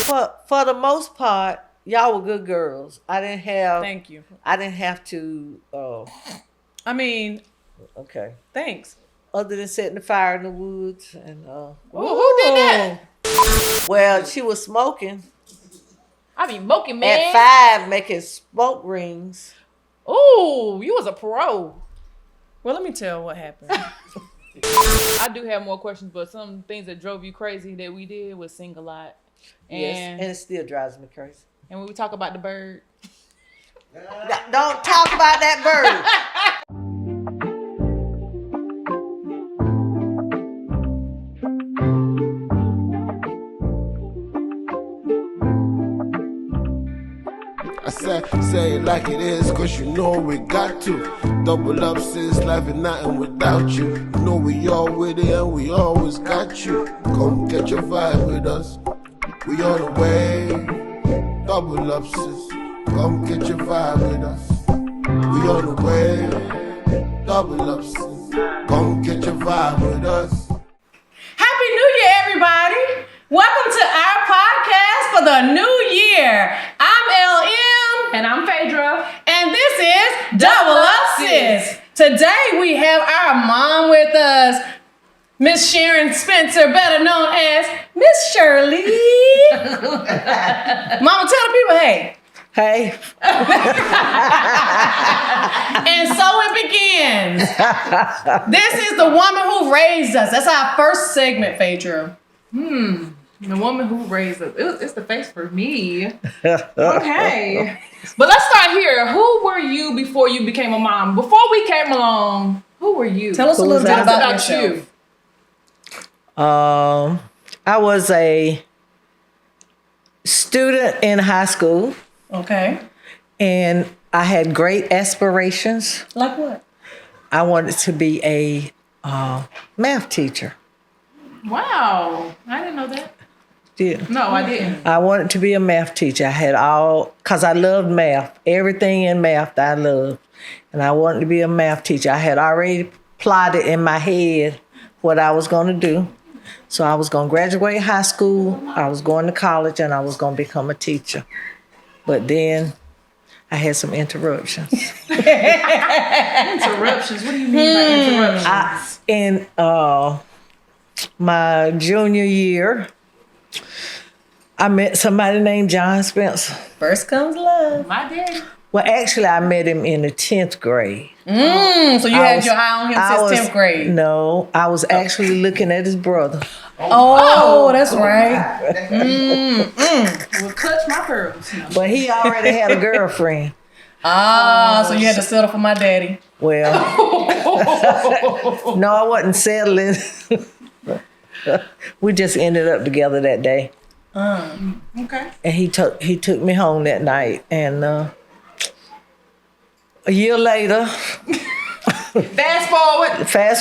for the most part, y'all were good girls. I didn't have. Thank you. I didn't have to. I mean, Okay. thanks. Other than setting the fire in the woods and. Who did that? Well, she was smoking. I be smoking, man. At 5, making smoke rings. Ooh, you was a pro. Well, let me tell what happened. I do have more questions, but some things that drove you crazy that we did was sing a lot. Yes, and it still drives me crazy. And when we talk about the bird. Don't talk about that bird. I say it like it is, cause you know we got to. Double up, sis, life is nothing without you. You know we all with it and we always got you. Come get your vibe with us, we on the way. Double up, sis, come get your vibe with us, we on the way. Double up, sis, come get your vibe with us. Happy New Year, everybody! Welcome to our podcast for the new year. I'm LM. And I'm Phaedra. And this is Double Up Sis. Today we have our mom with us, Miss Sharon Spencer, better known as Miss Shirley. Mama, tell the people, hey. Hey. And so it begins. This is the woman who raised us. That's our first segment, Phaedra. The woman who raised us. It's the face for me. Okay. But let's start here. Who were you before you became a mom? Before we came along, who were you? Tell us a little bit about you. I was a student in high school. Okay. And I had great aspirations. Like what? I wanted to be a math teacher. Wow. I didn't know that. Yeah. No, I didn't. I wanted to be a math teacher. I had because I loved math. Everything in math I loved. And I wanted to be a math teacher. I had already plotted in my head what I was going to do. So I was going to graduate high school, I was going to college, and I was going to become a teacher. But then I had some interruptions. Interruptions? What do you mean by interruptions? In my junior year, I met somebody named John Spencer. First comes love. My daddy. Well, actually, I met him in the 10th grade. So you had your eye on him since 10th grade? No, I was actually looking at his brother. Oh, that's right. Well, clutch my pearls. But he already had a girlfriend. So you had to settle for my daddy. Well, no, I wasn't settling. We just ended up together that day. Okay. And he took me home that night, and a year later. Fast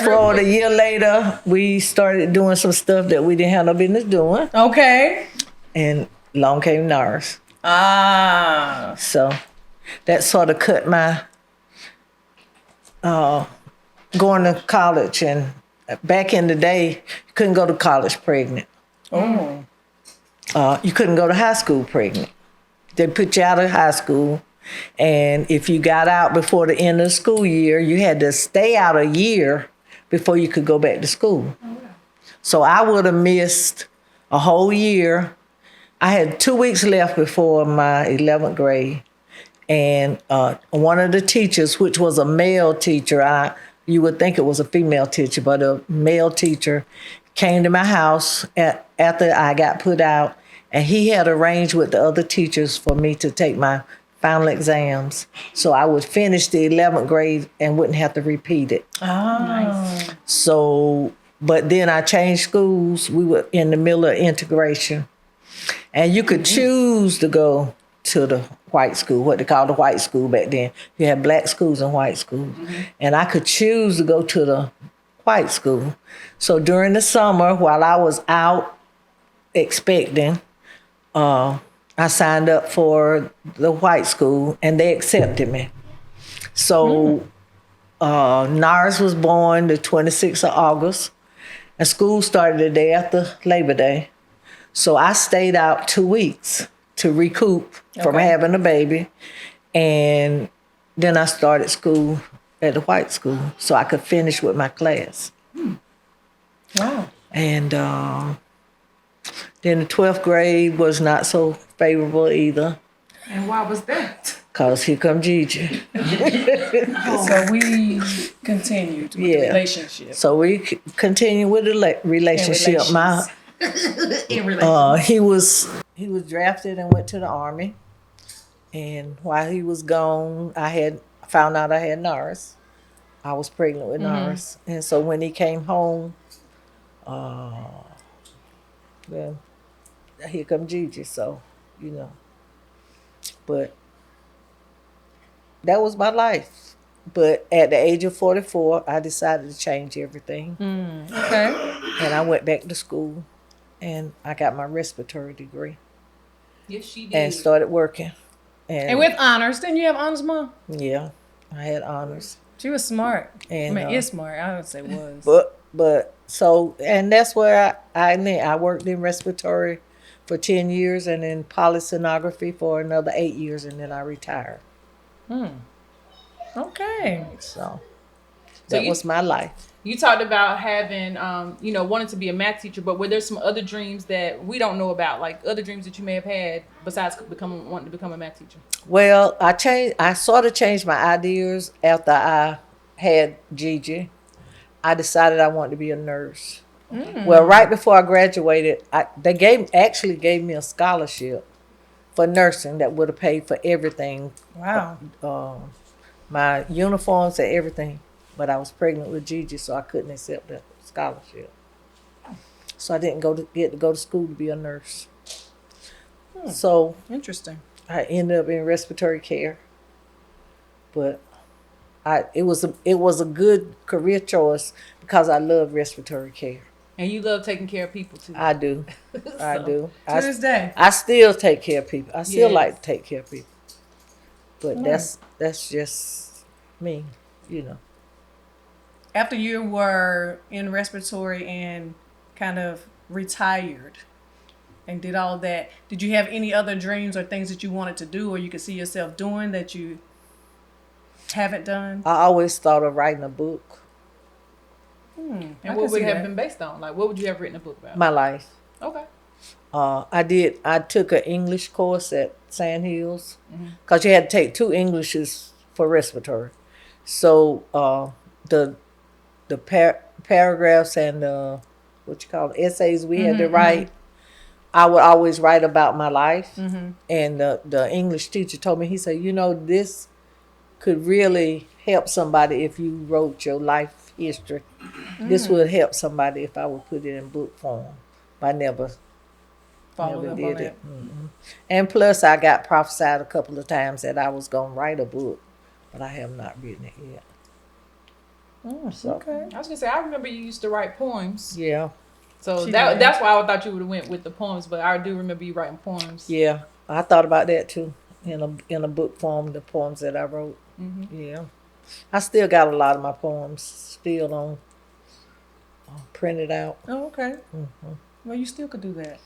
forward a year later, we started doing some stuff that we didn't have no business doing. Okay. And along came NARS. So that sort of cut my going to college. And back in the day, you couldn't go to college pregnant. Oh. You couldn't go to high school pregnant. They put you out of high school. And if you got out before the end of the school year, you had to stay out a year before you could go back to school. Oh, yeah. So I would have missed a whole year. I had 2 weeks left before my 11th grade. And one of the teachers, which was a male teacher, you would think it was a female teacher, but a male teacher, came to my house after I got put out. And he had arranged with the other teachers for me to take my final exams, so I would finish the 11th grade and wouldn't have to repeat it. Oh, nice. So, but then I changed schools. We were in the middle of integration, and you could choose to go to the white school, what they called the white school back then. You had black schools and white schools, and I could choose to go to the white school. So during the summer, while I was out expecting, I signed up for the white school, and they accepted me. So NARS was born the 26th of August, and school started the day after Labor Day. So I stayed out 2 weeks to recoup from Okay. having a baby. And then I started school at the white school so I could finish with my class. Wow. And then the 12th grade was not so favorable either, And why was that? because here come Gigi. So we continued with the Yeah. relationship. So we continue with the relationship. relations. In relationship. He was drafted and went to the Army. And while he was gone, I found out I had Norris. I was pregnant with Norris. And so when he came home, well, here come Gigi. So, you know. But that was my life. But at the age of 44, I decided to change everything. Okay. And I went back to school and I got my respiratory degree Yes, she did. and started working. And with honors, didn't you have honors, Mom? Yeah, I had honors. She was smart. And, I mean, is smart. I would say was. And that's where I worked in respiratory for 10 years and in polysonography for another 8 years, and then I retired. Okay. So that was my life. You talked about having, wanting to be a math teacher, but were there some other dreams that we don't know about, like other dreams that you may have had besides wanting to become a math teacher? Well, I sort of changed my ideas after I had Gigi. I decided I wanted to be a nurse. Well, right before I graduated, they actually gave me a scholarship for nursing that would have paid for everything. Wow. My uniforms and everything. But I was pregnant with Gigi, so I couldn't accept the scholarship. So I didn't get to go to school to be a nurse. So Interesting. I ended up in respiratory care. But it was a good career choice because I love respiratory care. And you love taking care of people too. I do. I do. To this day. I still take care of people. I still Yes. like to take care of people. But that's just me, you know. After you were in respiratory and kind of retired and did all that, did you have any other dreams or things that you wanted to do or you could see yourself doing that you haven't done? I always thought of writing a book. And what would it have been based on? Like, what would you have written a book about? My life. Okay. I took an English course at Sand Hills because you had to take 2 Englishes for respiratory. So the paragraphs and essays we had to write, I would always write about my life. And the English teacher told me, he said, this could really help somebody if you wrote your life history. This would help somebody if I would put it in book form. But I never did it. And plus, I got prophesied a couple of times that I was going to write a book, but I have not written it yet. Okay. I was gonna say, I remember you used to write poems. Yeah. So that's why I thought you would have went with the poems, but I do remember you writing poems. Yeah, I thought about that too, in a book form, the poems that I wrote. Yeah. I still got a lot of my poems still on printed out. Oh, okay. Well, you still could do that.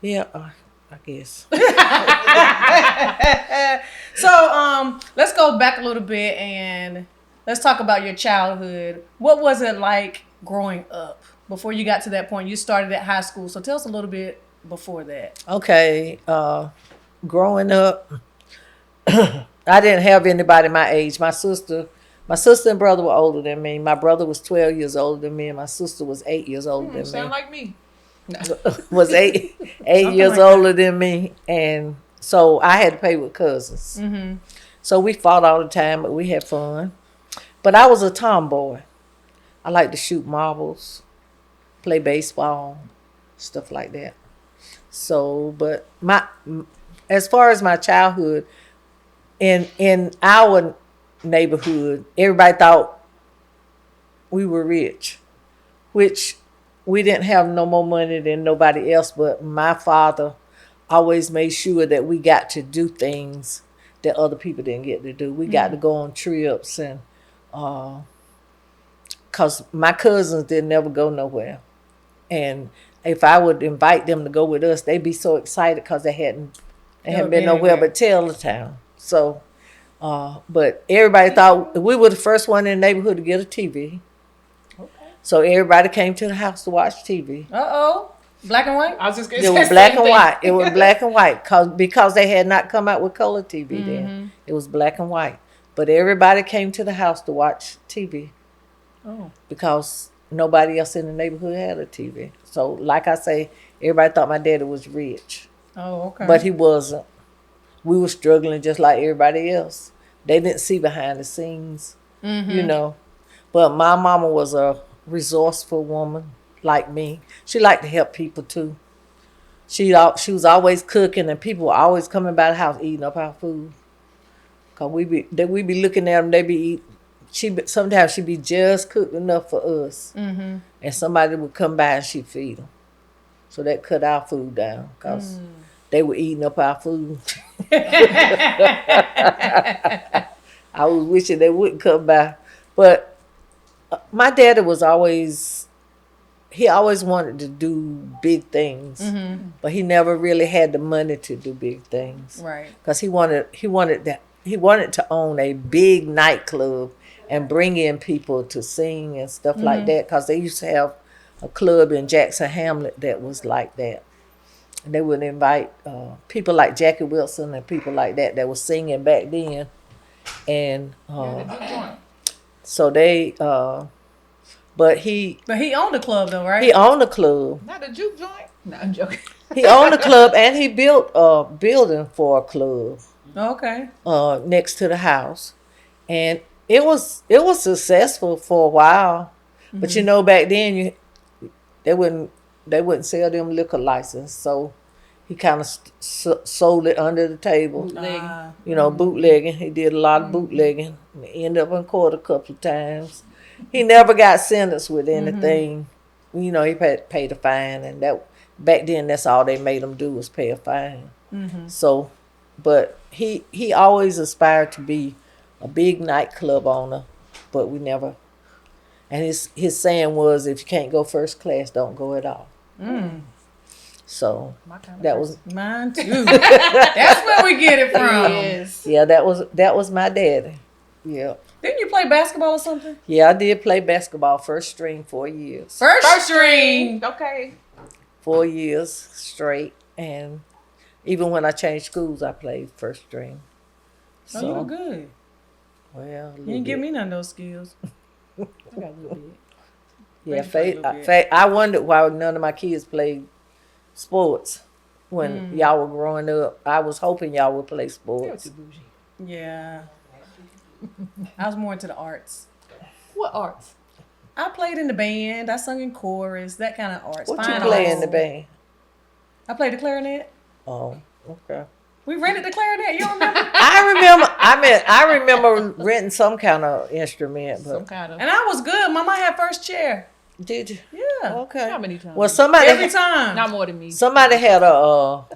Yeah, I guess. So, let's go back a little bit and let's talk about your childhood. What was it like growing up before you got to that point? You started at high school, so tell us a little bit before that. Okay, growing up, I didn't have anybody my age. My sister and brother were older than me. My brother was 12 years older than me, and my sister was 8 years older than Sound me. like me. Was eight years older than me, and so I had to play with cousins. So we fought all the time, but we had fun. But I was a tomboy. I like to shoot marbles, play baseball, stuff like that. So, but as far as my childhood, in our neighborhood, everybody thought we were rich, which we didn't have no more money than nobody else. But my father always made sure that we got to do things that other people didn't get to do. We got to go on trips, and because my cousins didn't never go nowhere. And if I would invite them to go with us, they'd be so excited because they hadn't been nowhere but Taylortown. So, but everybody thought we were the first one in the neighborhood to get a TV. Okay. So everybody came to the house to watch TV. Black and white? I was just gonna It say was black and white. It was black and white because they had not come out with color TV then. It was black and white. But everybody came to the house to watch TV. Oh. Because nobody else in the neighborhood had a TV. So, like I say, everybody thought my daddy was rich. Oh, okay. But he wasn't. We were struggling just like everybody else. They didn't see behind the scenes, you know. But my mama was a resourceful woman like me. She liked to help people too. She was always cooking, and people were always coming by the house eating up our food. Cause we be looking at them. They be eat. Sometimes she be just cooked enough for us, and somebody would come by and she feed them. So that cut our food down because they were eating up our food. I was wishing they wouldn't come by, but my daddy was always. He always wanted to do big things, but he never really had the money to do big things. Right. Because he wanted to own a big nightclub and bring in people to sing and stuff like that. Because they used to have a club in Jackson Hamlet that was like that. And they would invite people like Jackie Wilson and people like that were singing back then. And so they... But he owned the club though, right? He owned the club. Not a juke joint. No, I'm joking. He owned the club and he built a building for a club. Okay. Next to the house, and it was successful for a while. But you know, back then they wouldn't sell them liquor license, so he kind of sold it under the table. Bootlegging. You know, bootlegging. He did a lot of bootlegging. He ended up in court a couple of times. He never got sentenced with anything. You know, he paid a fine, and that back then that's all they made him do was pay a fine. So, but he always aspired to be a big nightclub owner, but we never. And his saying was, if you can't go first class, don't go at all. So that was mine too. That's where we get it from. Yes. Yeah, that was my daddy. Yeah. Didn't you play basketball or something? Yeah, I did play basketball first string 4 years. First string. Okay. 4 years straight, and even when I changed schools, I played first string. So you were good. Well, you didn't give me none of those skills. I got a little bit. Yeah, I wondered why none of my kids played sports when y'all were growing up. I was hoping y'all would play sports. Yeah. I was more into the arts. What arts? I played in the band. I sung in chorus, that kind of arts. What you play in the band? I played the clarinet. Oh, okay. We rented the clarinet. You don't remember? I remember renting some kind of instrument, but Some kind of. And I was good. Mama had first chair. did you? Yeah. Okay. How many times? Well, somebody Every time. Not more than me. Somebody had a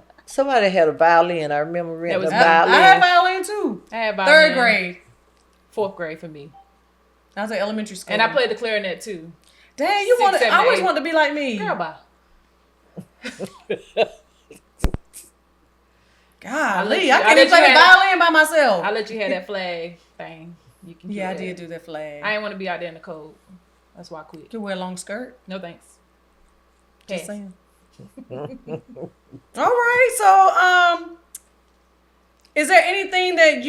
violin. I remember renting a violin. I had violin too. I had violin. 3rd grade. 4th grade for me. I was at elementary school. And I played the clarinet too. Dang, 6, 7, I always 8. wanted to be like me. Girl, bye. Golly, I can't even play the violin by myself. I'll let you have that flag thing. You can. Yeah, I did do that flag. I didn't want to be out there in the cold. That's why I quit. You wear a long skirt? No thanks. Just saying. All right, so is there anything that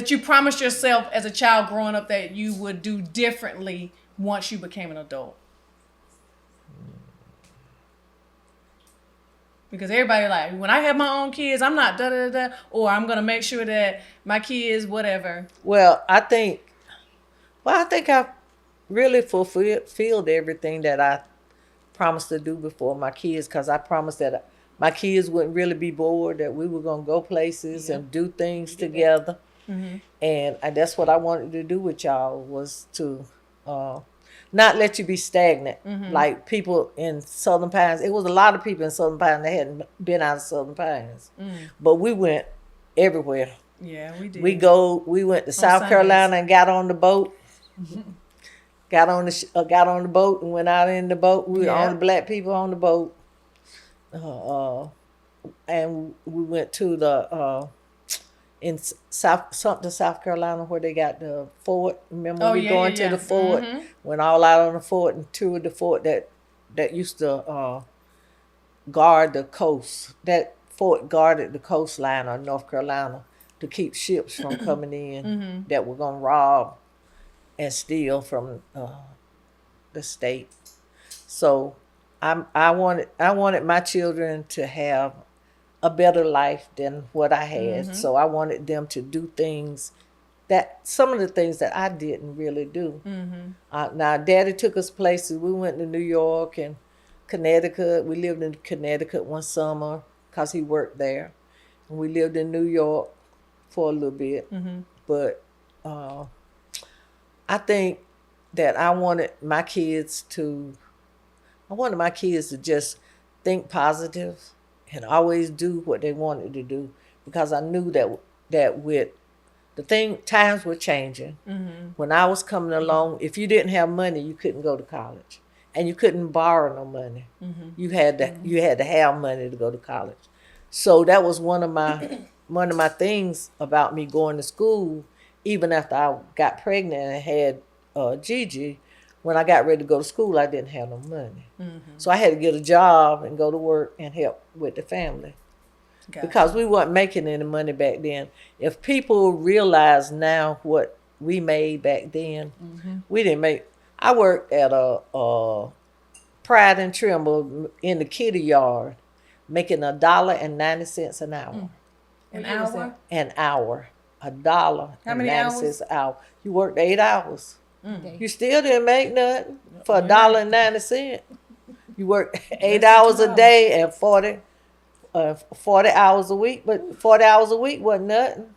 you promised yourself as a child growing up that you would do differently once you became an adult? Because everybody like, when I have my own kids, I'm not da-da-da-da, or I'm going to make sure that my kids, whatever. Well, I think I really fulfilled everything that I promised to do before my kids, because I promised that my kids wouldn't really be bored, that we were going to go places and do things together. Mm-hmm. And that's what I wanted to do with y'all, was to not let you be stagnant. Mm-hmm. Like people in Southern Pines. It was a lot of people in Southern Pines that hadn't been out of Southern Pines. But we went everywhere. Yeah, we did. We went to South Carolina and got on the boat. got on the boat and went out in the boat. We were Yeah. only black people on the boat. And we went to the in South Carolina where they got the fort. Remember Oh, we yeah, going yeah, to yeah. the fort? Mhm. Went all out on the fort and toured the fort that used to guard the coast. That fort guarded the coastline of North Carolina to keep ships from coming in that were gonna rob and steal from the state. So I wanted my children to have a better life than what I had. So I wanted them to do things that some of the things that I didn't really do. Now, Daddy took us places. We went to New York and Connecticut. We lived in Connecticut one summer because he worked there. And we lived in New York for a little bit. But I think that I wanted my kids to just think positive and always do what they wanted to do, because I knew that with times were changing. When I was coming along, if you didn't have money, you couldn't go to college, and you couldn't borrow no money. You had to have money to go to college. So that was one of my things about me going to school. Even after I got pregnant and had Gigi, when I got ready to go to school, I didn't have no money. So I had to get a job and go to work and help with the family. Because we weren't making any money back then. If people realize now what we made back then, we didn't make. I worked at a Pride and Trimble in the kitty yard, making $1.90 an hour. An hour? An hour, $1.90 How many hours? an hour. You worked 8 hours. You still didn't make nothing for $1.90. You worked 8 hours a day and 40 hours a week, but 40 hours a week wasn't nothing.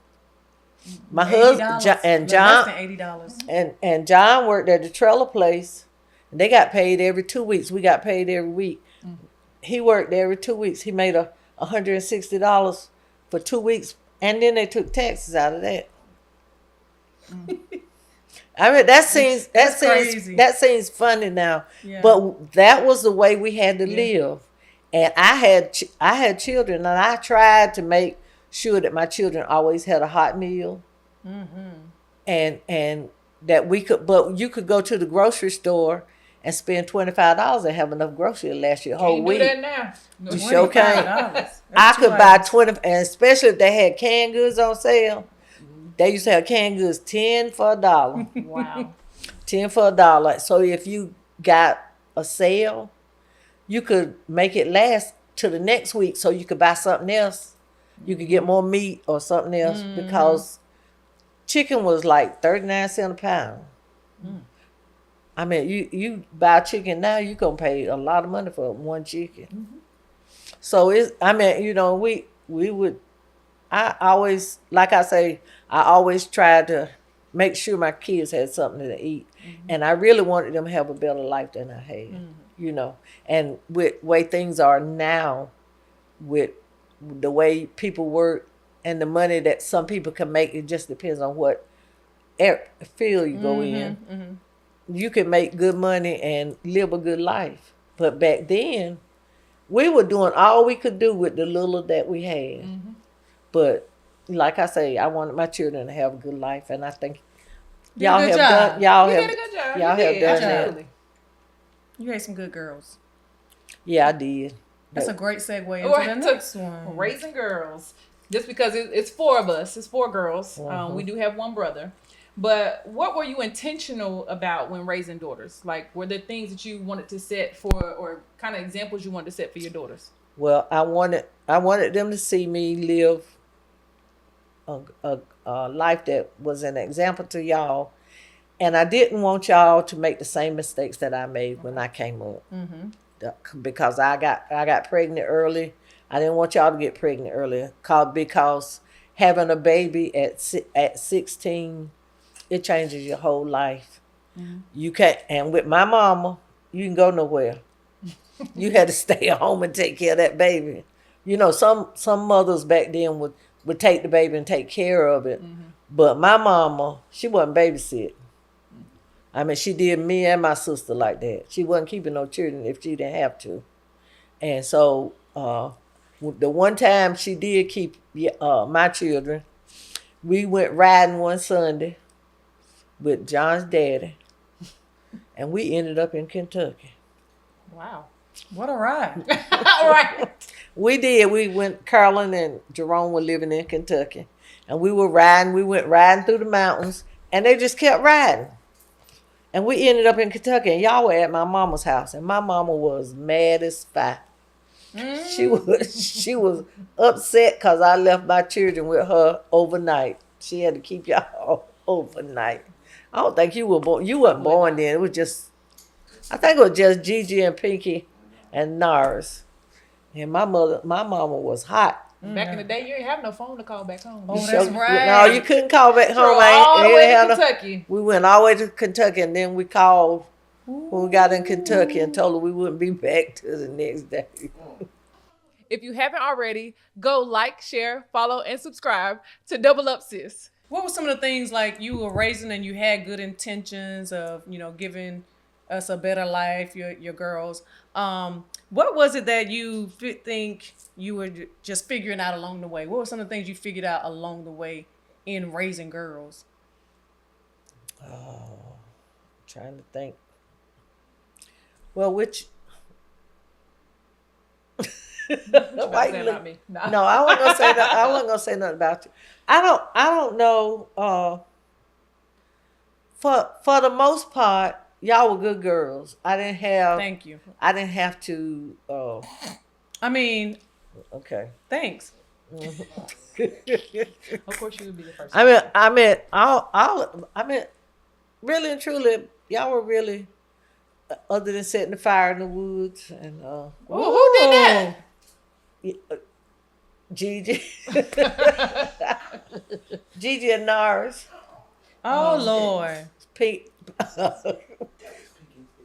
My husband and John Less than $80. and John worked at the trailer place. And they got paid every 2 weeks. We got paid every week. He worked every 2 weeks. He made $160 for 2 weeks, and then they took taxes out of that. I mean, crazy. that seems funny now, Yeah. but that was the way we had to live. And I had children, and I tried to make sure that my children always had a hot meal, and that we could. But you could go to the grocery store and spend $25 and have enough groceries to last your whole Can't week. do that now. No. You sure can't. $25. I could buy 20, and especially if they had canned goods on sale. They used to have canned goods 10 for $1. Wow. 10 for $1. So if you got a sale, you could make it last to the next week, so you could buy something else. You could get more meat or something else, because chicken was like 39 cents a pound. I mean, you buy chicken now, you're going to pay a lot of money for one chicken. So we would, I always, like I say, I always tried to make sure my kids had something to eat. And I really wanted them to have a better life than I had, And with the way things are now, with the way people work and the money that some people can make, it just depends on what field you go in. You can make good money and live a good life. But back then, we were doing all we could do with the little that we had. But like I say, I wanted my children to have a good life, and I think y'all have done. Y'all You have did a good job. y'all You have did. done Absolutely. You had some good girls. Yeah, I did. That's a great segue into Right, the to next one. Raising girls. Just because it's four of us, it's four girls. Uh-huh. We do have one brother. But what were you intentional about when raising daughters? Like, were there things that you wanted to set for, or kind of examples you wanted to set for your daughters? Well, I wanted them to see me live a life that was an example to y'all, and I didn't want y'all to make the same mistakes that I made when I came up. Because I got pregnant early. I didn't want y'all to get pregnant early, because having a baby at 16, it changes your whole life. You can't, and with my mama, you can go nowhere. You had to stay at home and take care of that baby. Some mothers back then would take the baby and take care of it. But my mama, she wasn't babysitting. I mean, she did me and my sister like that. She wasn't keeping no children if she didn't have to. And so the one time she did keep my children, we went riding one Sunday with John's daddy, and we ended up in Kentucky. Wow. What a ride. All right. We did. We went, Carolyn and Jerome were living in Kentucky. And we went riding through the mountains, and they just kept riding. And we ended up in Kentucky, and y'all were at my mama's house, and my mama was mad as fire. She was upset because I left my children with her overnight. She had to keep y'all overnight. I don't think you were born. You weren't born then. It was just, I think it was just Gigi and Pinky and Nars. And my mama was hot. Back in the day, you didn't have no phone to call back home. Oh, that's right. No, you couldn't call back home. All the They way didn't to have no- Kentucky. We went all the way to Kentucky, and then we called when we got in Kentucky and told her we wouldn't be back till the next day. If you haven't already, go like, share, follow, and subscribe to Double Up Sis. What were some of the things like you were raising and you had good intentions of, giving us a better life, your girls? What was it that you think you were just figuring out along the way? What were some of the things you figured out along the way in raising girls? Trying to think. Well, which? Why you look- About me? Nah. No, I wasn't gonna say that. I wasn't gonna say nothing about you. I don't know. For the most part, y'all were good girls. Thank you. I didn't have to. I mean, Okay. thanks. Of course, you would be the first. I mean, really and truly, y'all were really. Other than setting the fire in the woods and Who did that? Gigi, Gigi and Nars. Oh, Lord. Pink.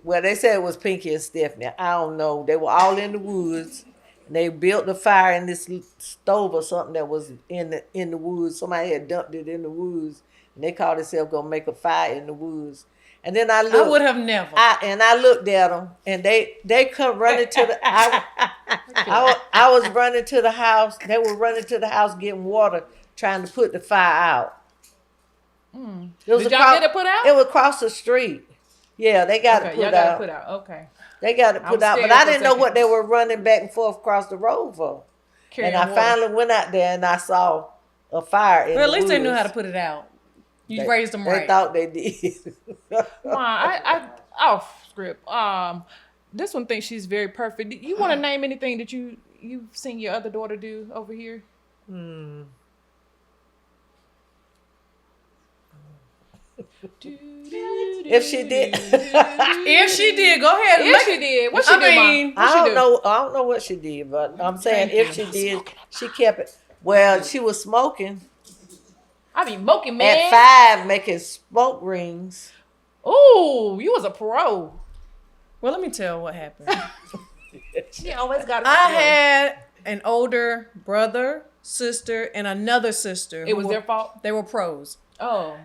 Well, they said it was Pinky and Stephanie. I don't know. They were all in the woods. And they built the fire in this stove or something that was in the woods. Somebody had dumped it in the woods, and they called themselves gonna make a fire in the woods. And then I looked. I would have never. I looked at them, and they come running to the. I was running to the house. They were running to the house getting water, trying to put the fire out. Did y'all get it put out? It was across the street. Yeah, they got it Okay, put y'all got out. it put out. Okay. They got it I put was out, but scared I for a didn't know second. what they were running back and forth across the road for. Carrying And I water. finally went out there and I saw a fire in Well, at the least they knew woods. how to put it out. You They- raised them They right. thought they did. Off script. This one thinks she's very perfect. You want to name anything that you've seen your other daughter do over here? If she did, If she did, go ahead. If she did, what she I do, Mom? mean, What she do? I don't know what she did, but I'm saying if she did, she kept it. Well, she was smoking I be moking, man. at 5, making smoke rings. Ooh, you was a pro. well, let me tell what happened. She always got a I story. had an older brother, sister, and another sister. It who was were- their fault? They were pros. Oh.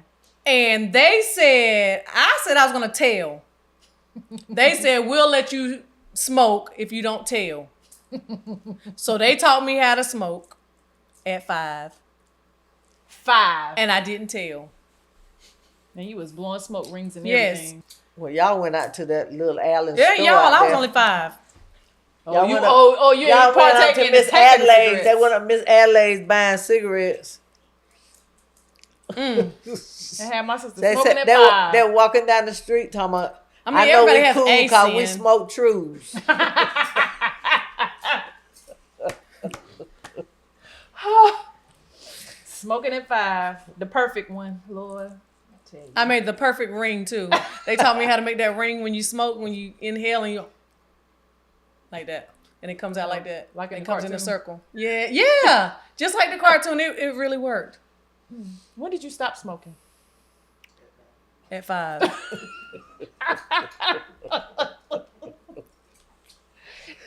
And I said I was going to tell. They said, we'll let you smoke if you don't tell. So they taught me how to smoke at 5. 5. And I didn't tell. And you was blowing smoke rings and Yes. everything. Well, y'all went out to that little Allen Yeah, store y'all, out I was there. only 5. Y'all you went up- you Y'all ain't went up partaking to in the Miss taking the Adelaide's. They cigarettes. went up Miss Adelaide's buying cigarettes. I had my sister They smoking said at they 5. were walking down the street talking about. I mean, I know everybody we has cool a because we sin. smoke trues. Smoking at 5. The perfect one, Lord. I tell you. I made the perfect ring too. They taught me how to make that ring when you smoke, when you inhale and you like that. And it comes out like that. Like in it the comes in a cartoon? circle. Yeah. Just like the cartoon, it really worked. When did you stop smoking? At 5.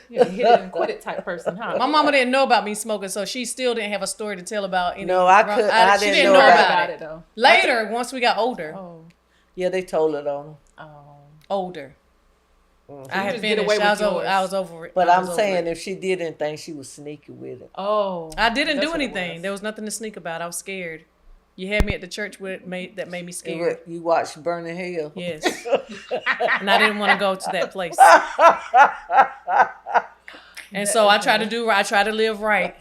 You're a hit it and quit it type person, huh? My mama didn't know about me smoking, so she still didn't have a story to tell about any. No, I could- I she didn't didn't know know about about it. though. Later, once we got older. Oh. Yeah, they told it on her. Older. I had just get finished. away with I was yours. over it. But I I'm was over saying it. if she did anything, she was sneaky with it. Oh. I didn't that's do what it anything. was. There was nothing to sneak about. I was scared. You had me at the church that made me And scared. you watched Burning Hell. Yes. And I didn't want to go to that place. And so I tried to live right.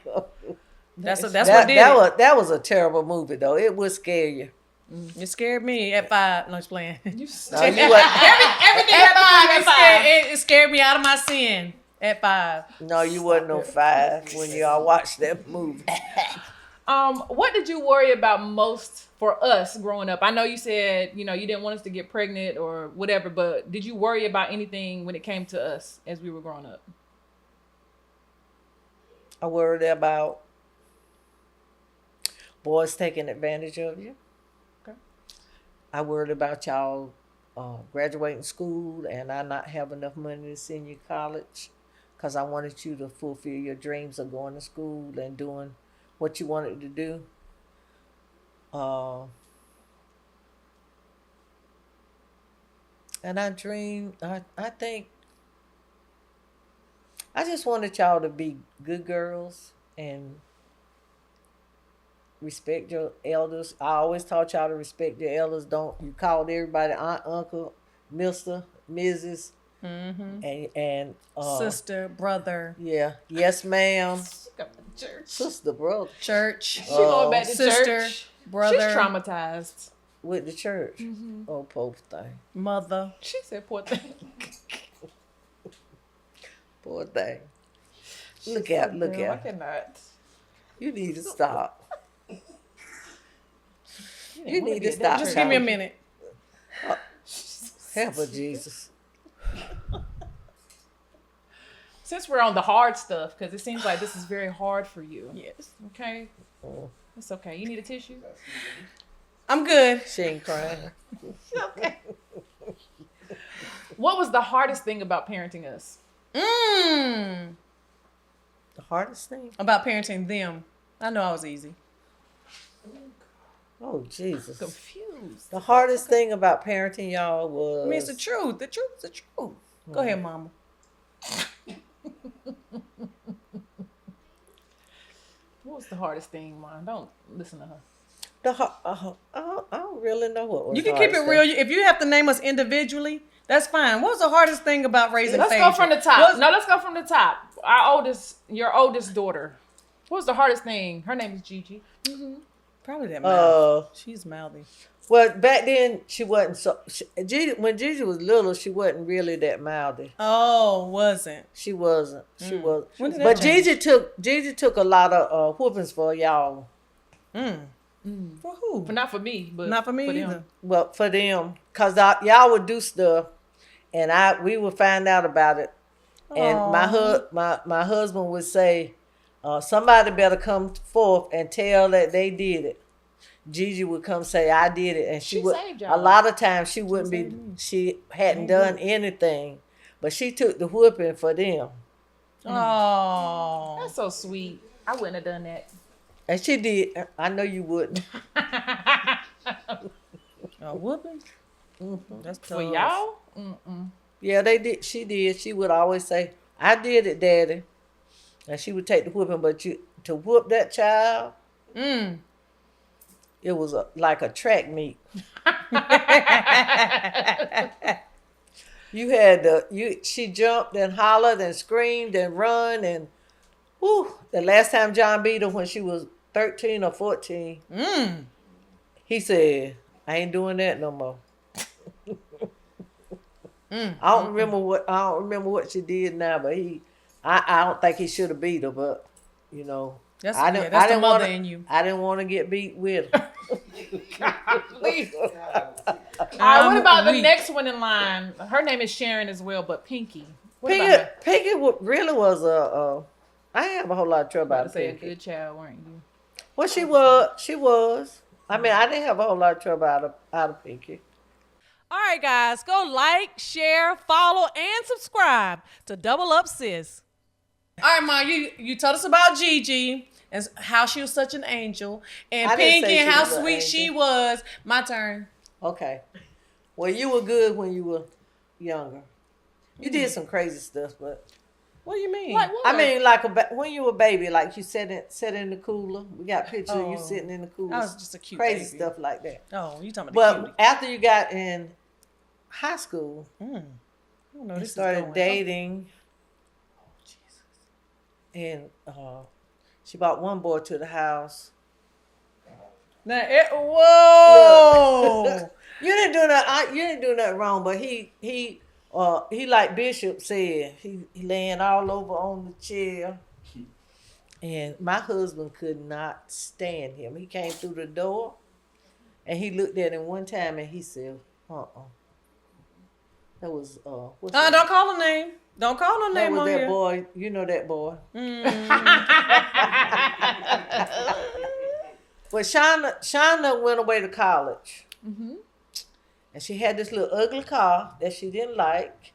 That's what did it. That was a terrible movie though. It would scare you. It scared me at 5. No, I was playing. No, you wasn't- Everything At at 5, 5. it scared me out of my sin. At 5. no, you wasn't no 5 when y'all watched that movie. What did you worry about most for us growing up? I know you said, you didn't want us to get pregnant or whatever, but did you worry about anything when it came to us as we were growing up? I worried about boys taking advantage of you. Okay. I worried about y'all graduating school and I not have enough money to send you to college because I wanted you to fulfill your dreams of going to school and doing what you wanted to do. And I dreamed, I think, I just wanted y'all to be good girls and respect your elders. I always taught y'all to respect your elders. Don't you called everybody aunt, uncle, Mr., Mrs. And Sister, brother, yeah, yes, ma'am, Church. sister, brother, church, She going back to sister, church. brother, She's traumatized. with the church. Oh, poor thing, mother. She said, poor thing. poor thing. Look out, look Girl, I out. cannot. You need to stop. You wanna need be to at that stop. Just give me a child. minute. Help her, Jesus. Since we're on the hard stuff, because it seems like this is very hard for you. Yes. Okay? It's okay. You need a tissue? I'm good. She ain't crying. Okay. What was the hardest thing about parenting us? The hardest thing? About parenting them. I know I was easy. Oh, Jesus. Confused. The hardest thing about parenting y'all was. I mean, it's the truth. The truth is the truth. Go ahead, mama. What was the hardest thing, Mom? Don't listen to her. I don't really know what was You the can keep it hardest real. thing. If you have to name us individually, that's fine. What was the hardest thing about raising Let's Phaedra? go from the top. No, let's go from the top. Your oldest daughter. What was the hardest thing? Her name is Gigi. Probably that mouth. Uh, She's mouthy. well, back then she wasn't so. When Gigi was little, she wasn't really that mouthy. Oh, wasn't. She wasn't. She was. When did that But change? Gigi took a lot of whoopings for y'all. For who? But not for me. But Not for me them. either. Well, for them, cause y'all would do stuff, and we would find out about it. And my husband would say, somebody better come forth and tell that they did it. Gigi would come say, I did it. And she would, saved y'all. a lot of times she wouldn't be, she hadn't done anything, but she took the whooping for them. Oh. That's so sweet. I wouldn't have done that. And she did. I know you wouldn't. A whooping? That's tough. For y'all? Yeah, they did. She did. She would always say, I did it, Daddy. And she would take the whooping, but to whoop that child, it was like a track meet. You had she jumped and hollered and screamed and run and the last time John beat her when she was 13 or 14, he said, I ain't doing that no more. I don't remember what she did now, but I don't think he should have beat her, but That's I the didn't mother wanna, in you. I didn't want to get beat with her. What about the weak. next one in line? Her name is Sharon as well, but Pinky. What about her? Peggy really was I didn't have a whole lot of trouble About out to of say a Peggy. good child, weren't you? Well, she was. I mean, I didn't have a whole lot of trouble out of Pinky. All right, guys, go like, share, follow, and subscribe to Double Up Sis. All right, Ma, you told us about Gigi and how she was such an angel, and I didn't Pinky say and she how was an sweet angel. she was. My turn. Okay. Well, you were good when you were younger. You did some crazy stuff, but What do you mean? Like what? I mean, like when you were a baby, like you sat in the cooler. We got pictures of you Oh, sitting in the cooler. I was just a cute crazy baby. stuff like that. Oh, you talking about the But cutie. after you got in high school I don't know. and This is started going. dating, and she brought one boy to the house. Now, whoa! You didn't do that. You didn't do nothing wrong, but he like Bishop said, he laying all over on the chair, and my husband could not stand him. He came through the door, and he looked at him one time, and he said, That was what's that? Don't call a name. Don't call no That name was on that here. boy. You know that boy. But Shauna went away to college. And she had this little ugly car that she didn't like.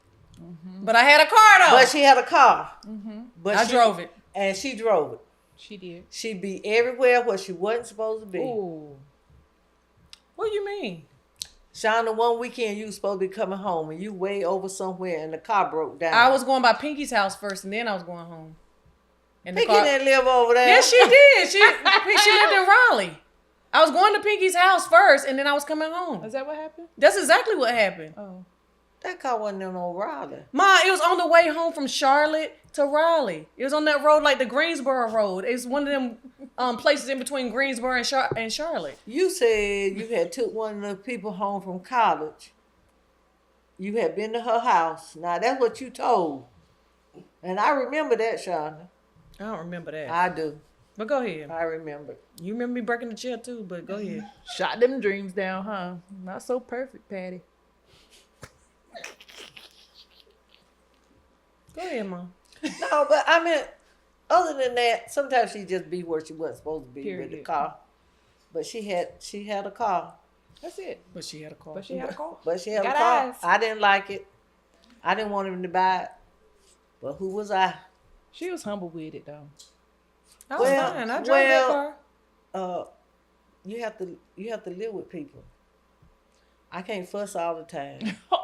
But I had a car though. But she had a car. But I drove it. And she drove it. She did. She'd be everywhere where she wasn't supposed to be. Ooh. What do you mean? Shauna, one weekend you was supposed to be coming home and you way over somewhere and the car broke down. I was going by Pinky's house first, and then I was going home. And Pinky didn't live over there. Yes, she did. She lived in Raleigh. I was going to Pinky's house first, and then I was coming home. Is that what happened? That's exactly what happened. Oh. That car wasn't in no Raleigh. Ma, it was on the way home from Charlotte to Raleigh. It was on that road like the Greensboro Road. It's one of them places in between Greensboro and Charlotte. You said you had took one of the people home from college. You had been to her house. Now, that's what you told. And I remember that, Shauna. I don't remember that. I do. But go ahead. I remember. You remember me breaking the chair too, but go ahead. Shot them dreams down, huh? Not so perfect, Patty. Go ahead, Mom. No, but I mean, other than that, sometimes she just be where she wasn't supposed to be with the Period. car. But she had a car. That's it. But she had a car. But she had a car. But she had Got a car. eyes. I didn't like it. I didn't want him to buy it. But who was I? She was humble with it though. I was Well, fine. I drove well, that car. You have to live with people. I can't fuss all the time.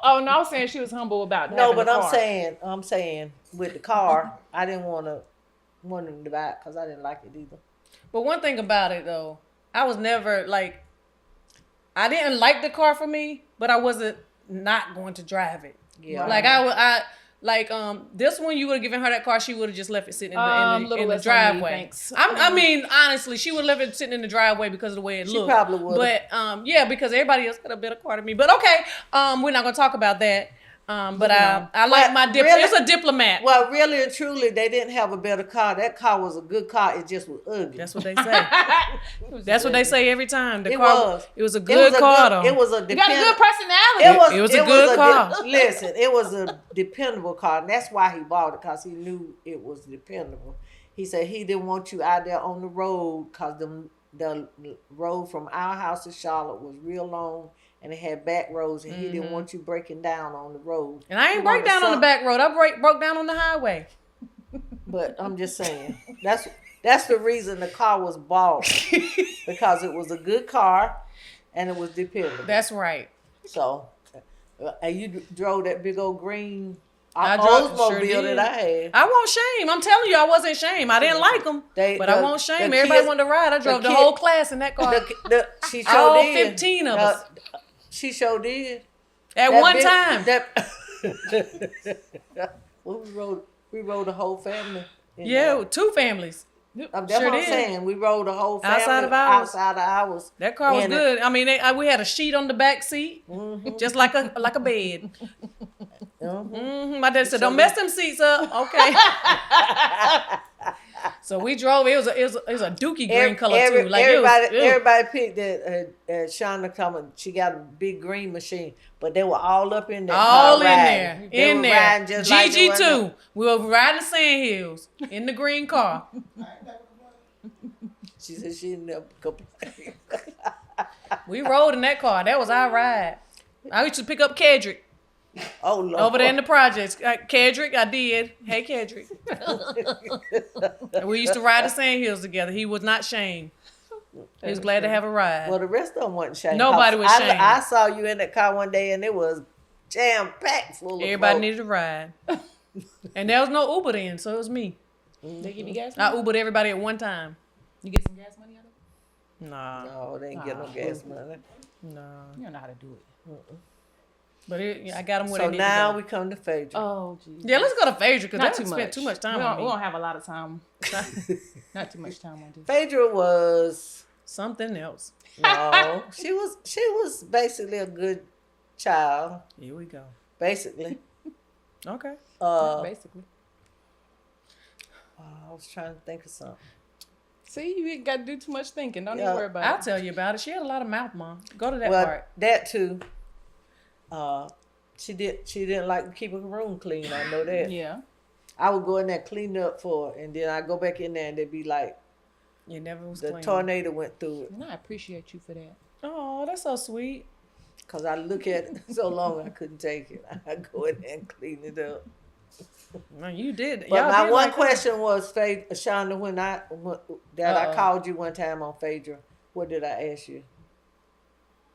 Oh no, I was saying she was humble about No, having but a I'm car. saying with the car, I didn't want him to buy it because I didn't like it either. But one thing about it though, I was never like, I didn't like the car for me, but I wasn't not going to drive it. Yeah. Like this one, you would have given her that car, she would have just left it sitting in Little the less on me, driveway. thanks. I mean, honestly, she would have left it sitting in the driveway because of the way it She looked. probably would. But yeah, because everybody else got a better car than me. But okay, we're not gonna talk about that. But I like But my really- It's a Diplomat. Well, really and truly, they didn't have a better car. That car was a good car. It just was ugly. That's what they say. That's what they say every time. It was. It was a good car though. It was a You got a good personality. It was a good car. Listen, it was a dependable car, and that's why he bought it, because he knew it was dependable. He said he didn't want you out there on the road because the road from our house to Charlotte was real long, and it had back roads, and he didn't want you breaking down on the road. And I He ain't break wanted down on the some- back road. I broke down on the highway. But I'm just saying, that's the reason the car was bought, because it was a good car, and it was dependable. That's right. So, and you drove that big old green I drove- Oldsmobile sure did. that I had. I won't shame. I'm telling you, I wasn't shame. I didn't like them, but I won't shame. the Everybody kids- wanted to ride. I drove the kid- whole class in that car. She sure All did. 15 of us. She sure did. At That one big- time. Well, we rode the whole family. in Yeah, that. 2 families. That's sure what I'm did. saying. We rode the whole family Outside of ours. outside of ours. That car was in it. good. I mean, we had a sheet on the back seat, just like a bed. My dad said, "Don't mess them seats up." Okay. So we drove. It was a dookie green color too. Like everybody picked that. Shauna coming. She got a big green machine, but they were all up in there. all in riding. there, They in were there. riding just like they GG were too. We were riding the sand hills in the green car. She said she never complained. We rode in that car. That was our ride. I used to pick up Kedrick Oh Lord. over there in the projects. Kedrick, I did. Hey, Kedrick. And we used to ride the sand hills together. He was not shamed. He was glad to have a ride. Well, the rest of them wasn't shamed. Nobody was shamed. I saw you in that car one day and it was jam-packed full of Everybody folk. needed a ride. And there was no Uber then, so it was me. They give you gas I money? Ubered everybody at one time. You get some gas money out of it? Nah. No, they ain't get no gas money. Nah. You don't know how to do it. But I got them where So they need now to we go. come to Phaedra. Oh, geez. Yeah, let's go to Phaedra because Not that too spent much. too much time we on don't, me. we don't have a lot of time. Not too much time on this. Phaedra was Something else. no, she was basically a good child. Here we go. Basically, Okay. Basically. I was trying to think of something. See, you ain't got to do too much thinking. Don't Yeah. even worry about I'll it. tell you about it. She had a lot of mouth, Mom. Go to that Well, part. that too. She didn't like keeping her room clean. I know that. Yeah. I would go in there clean up for her, and then I go back in there and they'd be like You never was the clean. tornado went through it. And I appreciate you for that. Oh, that's so sweet. Cause I look at it so long I couldn't take it. I go in there and clean it up. Man, you did. But Y'all my did one like question was, Shonda, when I called you one time on Phaedra, what did I ask you?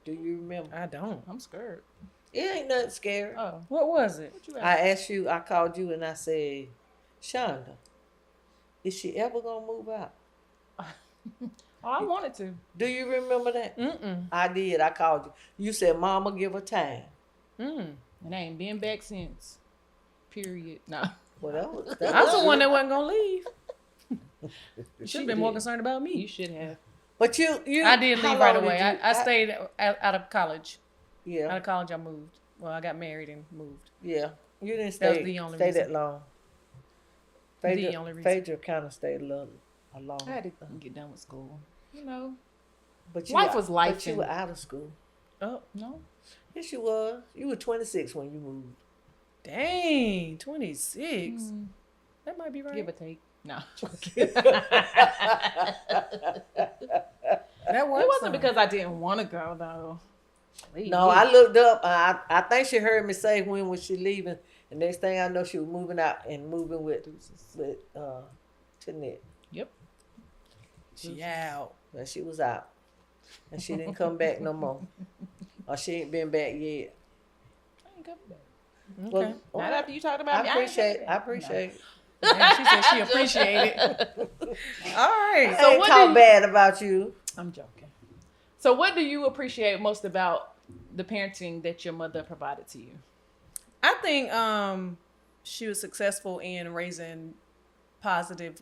Do you remember? I don't. I'm scared. It ain't nothing scary. Oh. What was it? What you I asked you, I called you and I said, Shonda, is she ever gonna move out? Oh, I wanted to. Do you remember that? Mm-mm. I did. I called you. You said, Mama, give her time. Mm. And I ain't been back since. Period. No. Well, that was I was the one that wasn't gonna leave. You should She have been more did. concerned about You me. should have. But you I did how leave right long away. did you- I stayed out of college. Out Yeah, of college, I moved. Well, I got married and moved. yeah. You didn't That was stay, the only stay reason. that long. The only reason. Phaedra kind of stayed a long. I had to get done with school. You know. But Life were- was life But you and- were out of school. Oh, No. Yes, you was. You were 26 when you moved. dang, 26. That might be right. Give or take. No. That works. It wasn't though. because I didn't want to go though. No, I looked up. I think she heard me say when was she leaving. The next thing I know, she was moving out and moving with Tanette. Yep. She out. But she was out, and she didn't come back no more. Or she ain't been back yet. I ain't coming back. Okay. Well, Not after you talked about me. I appreciate. I appreciate. Yeah, she said she appreciated it. All right. I ain't what talk do you- bad about you. I'm joking. So what do you appreciate most about the parenting that your mother provided to you? I think she was successful in raising positive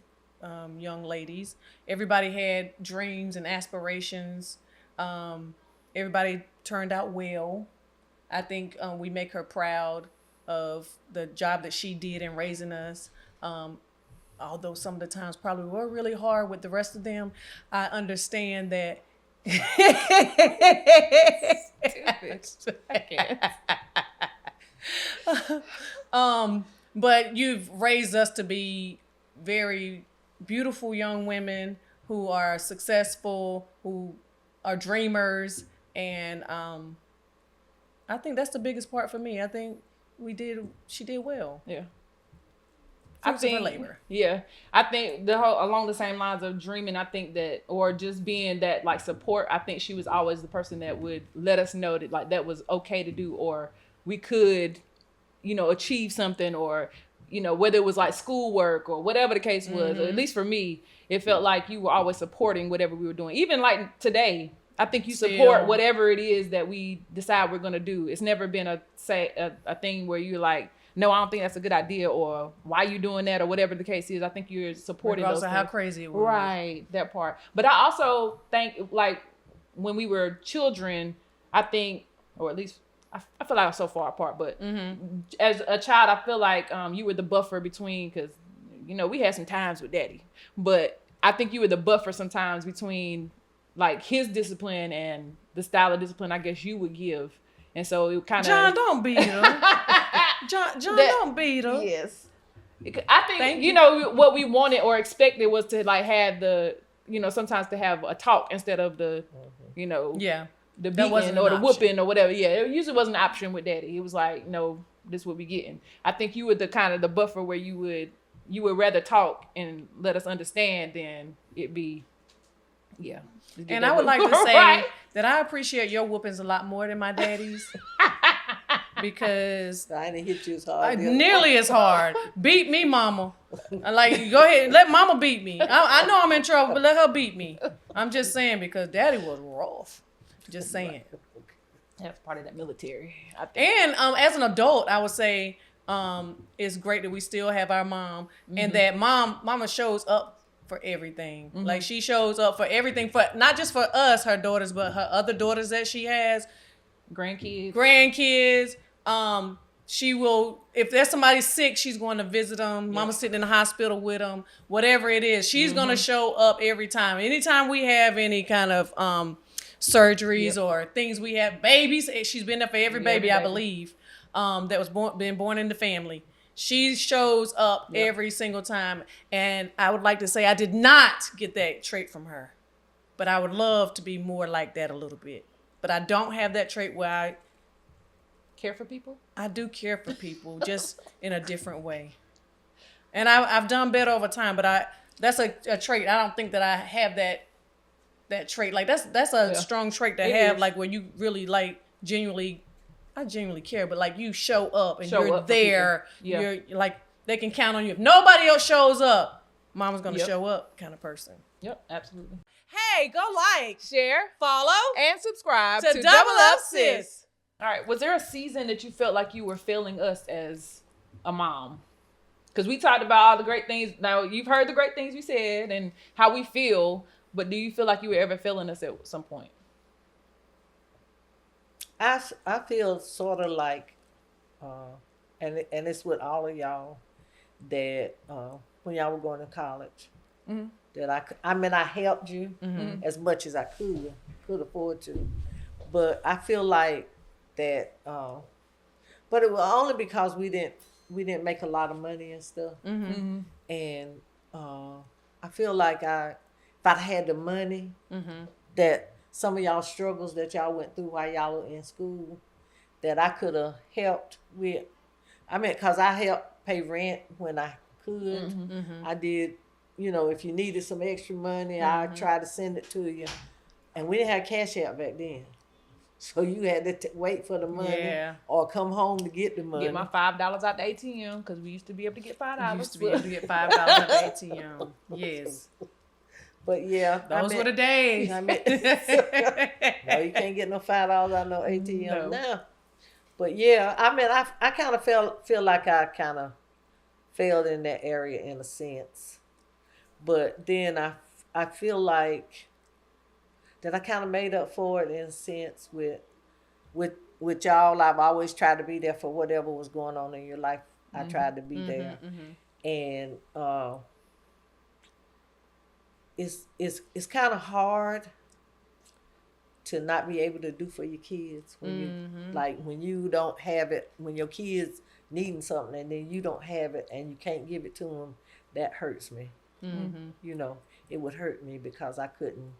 young ladies. Everybody had dreams and aspirations. Everybody turned out well. I think we make her proud of the job that she did in raising us. Although some of the times probably were really hard with the rest of them, I understand that. But you've raised us to be very beautiful young women who are successful, who are dreamers, and I think that's the biggest part for me. I think she did well. Yeah. Fruits of her labor. Yeah, I think the whole along the same lines of dreaming. I think that, or just being that like support. I think she was always the person that would let us know that like that was okay to do, or we could, achieve something, or whether it was like schoolwork or whatever the case was. Or at least for me, it felt like you were always supporting whatever we were doing. Even like today, I think you support Still. whatever it is that we decide we're gonna do. It's never been a thing where you're like, no, I don't think that's a good idea, or why you doing that, or whatever the case is. I think you're supporting Regardless those of how things. crazy it was. Right, that part. But I also think, like, when we were children, I think, or at least I feel like I'm so far apart, but as a child, I feel like you were the buffer between, because, we had some times with daddy, but I think you were the buffer sometimes between, like, his discipline and the style of discipline I guess you would give. And so it kind of... John, don't beat her. John, don't beat her. Yes. I think, Thank what we wanted or expected was to like have the, sometimes to have a talk instead of the, Yeah. the That wasn't beating or an the option. whooping or whatever. Yeah, it usually wasn't an option with daddy. It was like, no, this is what we getting. I think you were the kind of the buffer where you would rather talk and let us understand than it be Yeah. And I would like to say Right. that I appreciate your whoopings a lot more than my daddy's. Because I didn't hit you as hard. nearly as hard. Beat me, mama. Like, go ahead, let mama beat me. I know I'm in trouble, but let her beat me. I'm just saying because daddy was rough. Just saying. That's part of that military, I think. And as an adult, I would say it's great that we still have our mom and that mama shows up for everything. Like she shows up for everything, for not just for us, her daughters, but her other daughters that she has, grandkids. She will, if there's somebody sick, she's going to visit them. Mama's sitting in the hospital with them. Whatever it is, she's going to show up every time. Anytime we have any kind of surgeries or things we have, babies, she's been there for every baby, I believe, that was been born in the family. She shows up every single time. And I would like to say I did not get that trait from her. But I would love to be more like that a little bit. But I don't have that trait where I care for people. I do care for people, just in a different way. And I've done better over time, but that's a trait. I don't think that I have that trait. Like that's a strong trait to have, like where you really like genuinely, not genuinely care, but like you show up and you're there. You're like, they can count on you. If nobody else shows up, mama's gonna show up kind of person. Yep, absolutely. Hey, go like, share, follow, and subscribe to Double Up Sis. All right. Was there a season that you felt like you were failing us as a mom? Because we talked about all the great things. Now, you've heard the great things we said and how we feel, but do you feel like you were ever failing us at some point? I feel sort of like, and it's with all of y'all, that when y'all were going to college, that I helped you as much as I could afford to, but I feel like that, but it was only because we didn't make a lot of money and stuff, and I feel like if I had the money, that some of y'all struggles that y'all went through while y'all were in school, that I could have helped with. I mean, cause I helped pay rent when I could. I did, if you needed some extra money, I tried to send it to you, and we didn't have cash out back then. So you had to wait for the money or come home to get the money. Get my $5 out the ATM because we used to be able to get $5. We used to be able to get $5 out the ATM. Yes. But yeah. Those were the days. No, you can't get no $5 out no ATM now. But yeah, I kind of feel like I kind of failed in that area in a sense. But then I feel like that I kind of made up for it in a sense with y'all. I've always tried to be there for whatever was going on in your life. I tried to be there, and it's kind of hard to not be able to do for your kids when when you don't have it, when your kids needing something and then you don't have it and you can't give it to them. That hurts me. It would hurt me because I couldn't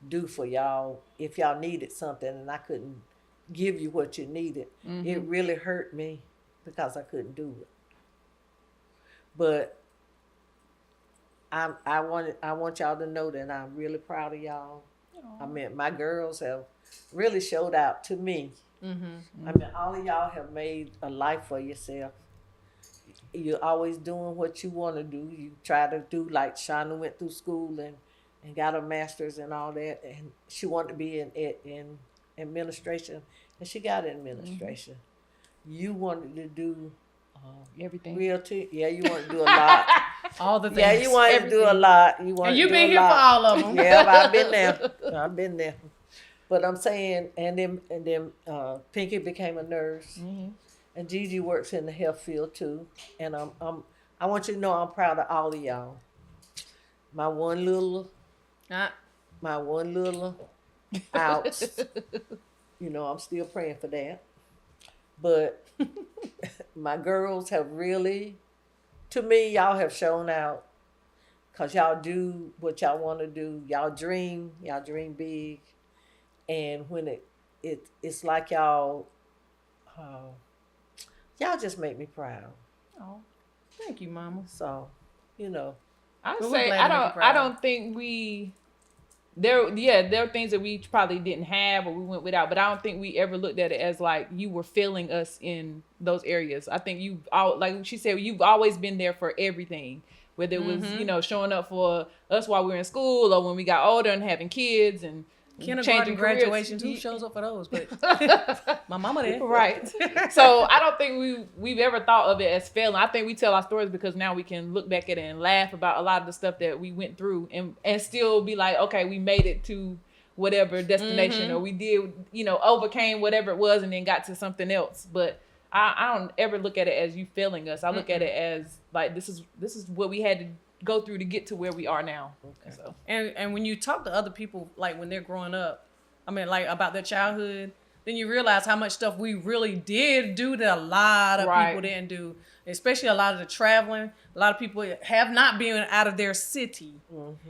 do for y'all if y'all needed something and I couldn't give you what you needed. It really hurt me because I couldn't do it. But I want y'all to know that I'm really proud of y'all. Aww. I mean, my girls have really showed out to me. I mean, all of y'all have made a life for yourself. You're always doing what you want to do. You try to do, like Shauna went through school and got her master's and all that, and she wanted to be in administration, and she got administration. You wanted to do everything. Realty, you wanted to do a lot. All the things. Yeah, you wanted to do a lot. You wanted and you've to do been a here lot. for all of them. Yeah, I've been there. But I'm saying, and then Pinky became a nurse, and Gigi works in the health field too. And I want you to know I'm proud of all of y'all. My one little outs. I'm still praying for that. But my girls have really, to me, y'all have shown out. Because y'all do what y'all want to do. Y'all dream big. And when it's like y'all just make me proud. Oh, thank you, Mama. So, I say I don't think we there are things that we probably didn't have or we went without, but I don't think we ever looked at it as like you were failing us in those areas. I think like she said, you've always been there for everything, whether it was, showing up for us while we were in school or when we got older and having kids and Kindergarten changing graduations, careers. who shows up for those? But my mama did. Right. So I don't think we've ever thought of it as failing. I think we tell our stories because now we can look back at it and laugh about a lot of the stuff that we went through and still be like, okay, we made it to whatever destination or we did, overcame whatever it was and then got to something else. But I don't ever look at it as you failing us. I look at it as like this is what we had to go through to get to where we are now. Okay. So And when you talk to other people, like when they're growing up, I mean, like about their childhood, then you realize how much stuff we really did do that a lot of people didn't do. Especially a lot of the traveling. A lot of people have not been out of their city.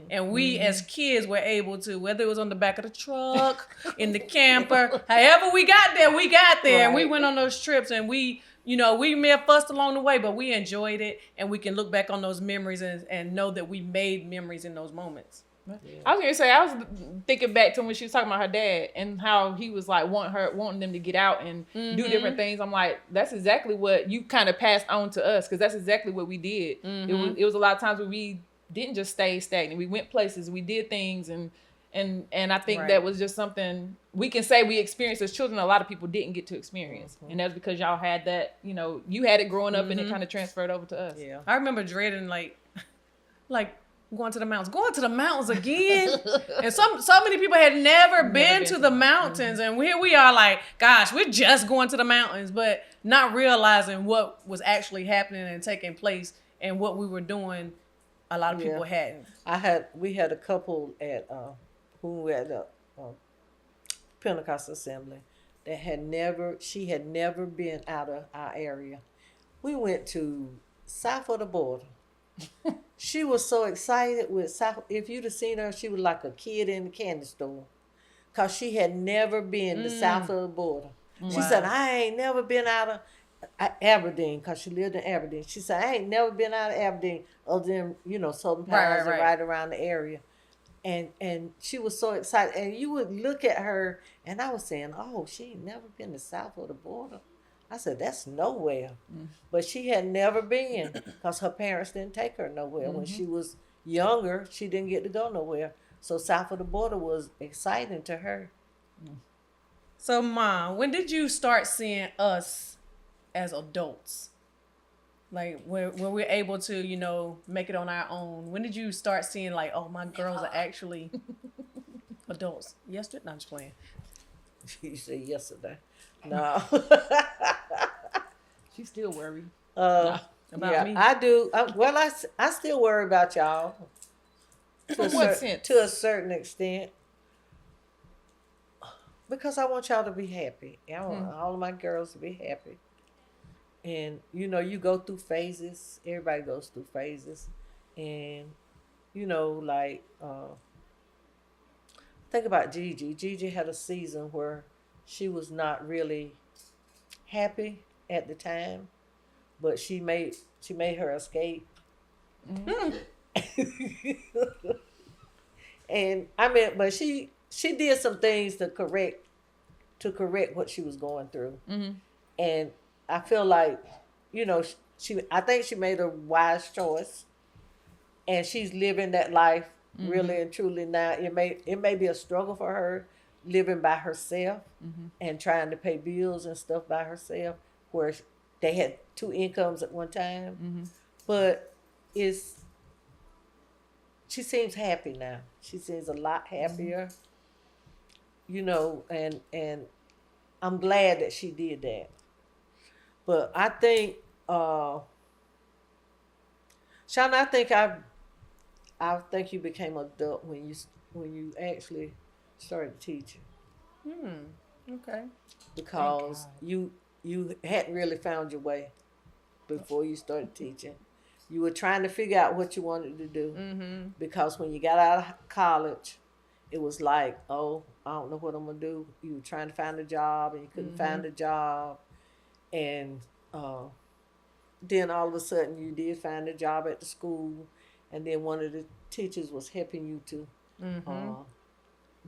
And we as kids were able to, whether it was on the back of the truck, in the camper, however we got there, we got there. And we went on those trips and we may have fussed along the way, but we enjoyed it. And we can look back on those memories and know that we made memories in those moments. Yeah. I was gonna say, I was thinking back to when she was talking about her dad and how he was like wanting them to get out and do different things. I'm like, that's exactly what you kind of passed on to us because that's exactly what we did. It was a lot of times where we didn't just stay stagnant. We went places, we did things, and I think that was just something we can say we experienced as children. A lot of people didn't get to experience, and that's because y'all had that. You had it growing up, and it kind of transferred over to us. Yeah, I remember dreading like. Going to the mountains again. And so many people had never been to the mountains. And here we are like, gosh, we're just going to the mountains, but not realizing what was actually happening and taking place and what we were doing. A lot of people hadn't. We had a couple at who were at the Pentecostal assembly that she had never been out of our area. We went to south of the border. She was so excited with South. If you'd have seen her, she was like a kid in the candy store. Because she had never been to south of the border. She said, I ain't never been out of Aberdeen, because she lived in Aberdeen. She said, I ain't never been out of Aberdeen other than, Southern Powers and right around the area. And she was so excited. And you would look at her, and I was saying, oh, she ain't never been to south of the border. I said, that's nowhere. But she had never been because her parents didn't take her nowhere. When she was younger, she didn't get to go nowhere. So south of the border was exciting to her. So, Mom, when did you start seeing us as adults? Like when we're able to, make it on our own. When did you start seeing like, oh, my girls are actually adults? Yesterday? No, I'm just playing. You said yesterday. No. She's still worried. About me? I do. I still worry about y'all. To a certain extent. Because I want y'all to be happy. I want all of my girls to be happy. And, you go through phases. Everybody goes through phases. And, think about Gigi. Gigi had a season where she was not really happy at the time, but she made her escape. And but she did some things to correct what she was going through. And I feel like, I think she made a wise choice, and she's living that life really and truly now. It may be a struggle for her living by herself and trying to pay bills and stuff by herself, where they had two incomes at one time. But she seems happy now. She seems a lot happier, and I'm glad that she did that. But I think, Shauna, I think you became an adult when you actually started teaching. Okay. Because you hadn't really found your way before you started teaching. You were trying to figure out what you wanted to do. Because when you got out of college, it was like, oh, I don't know what I'm going to do. You were trying to find a job and you couldn't find a job. And then all of a sudden you did find a job at the school. And then one of the teachers was helping you to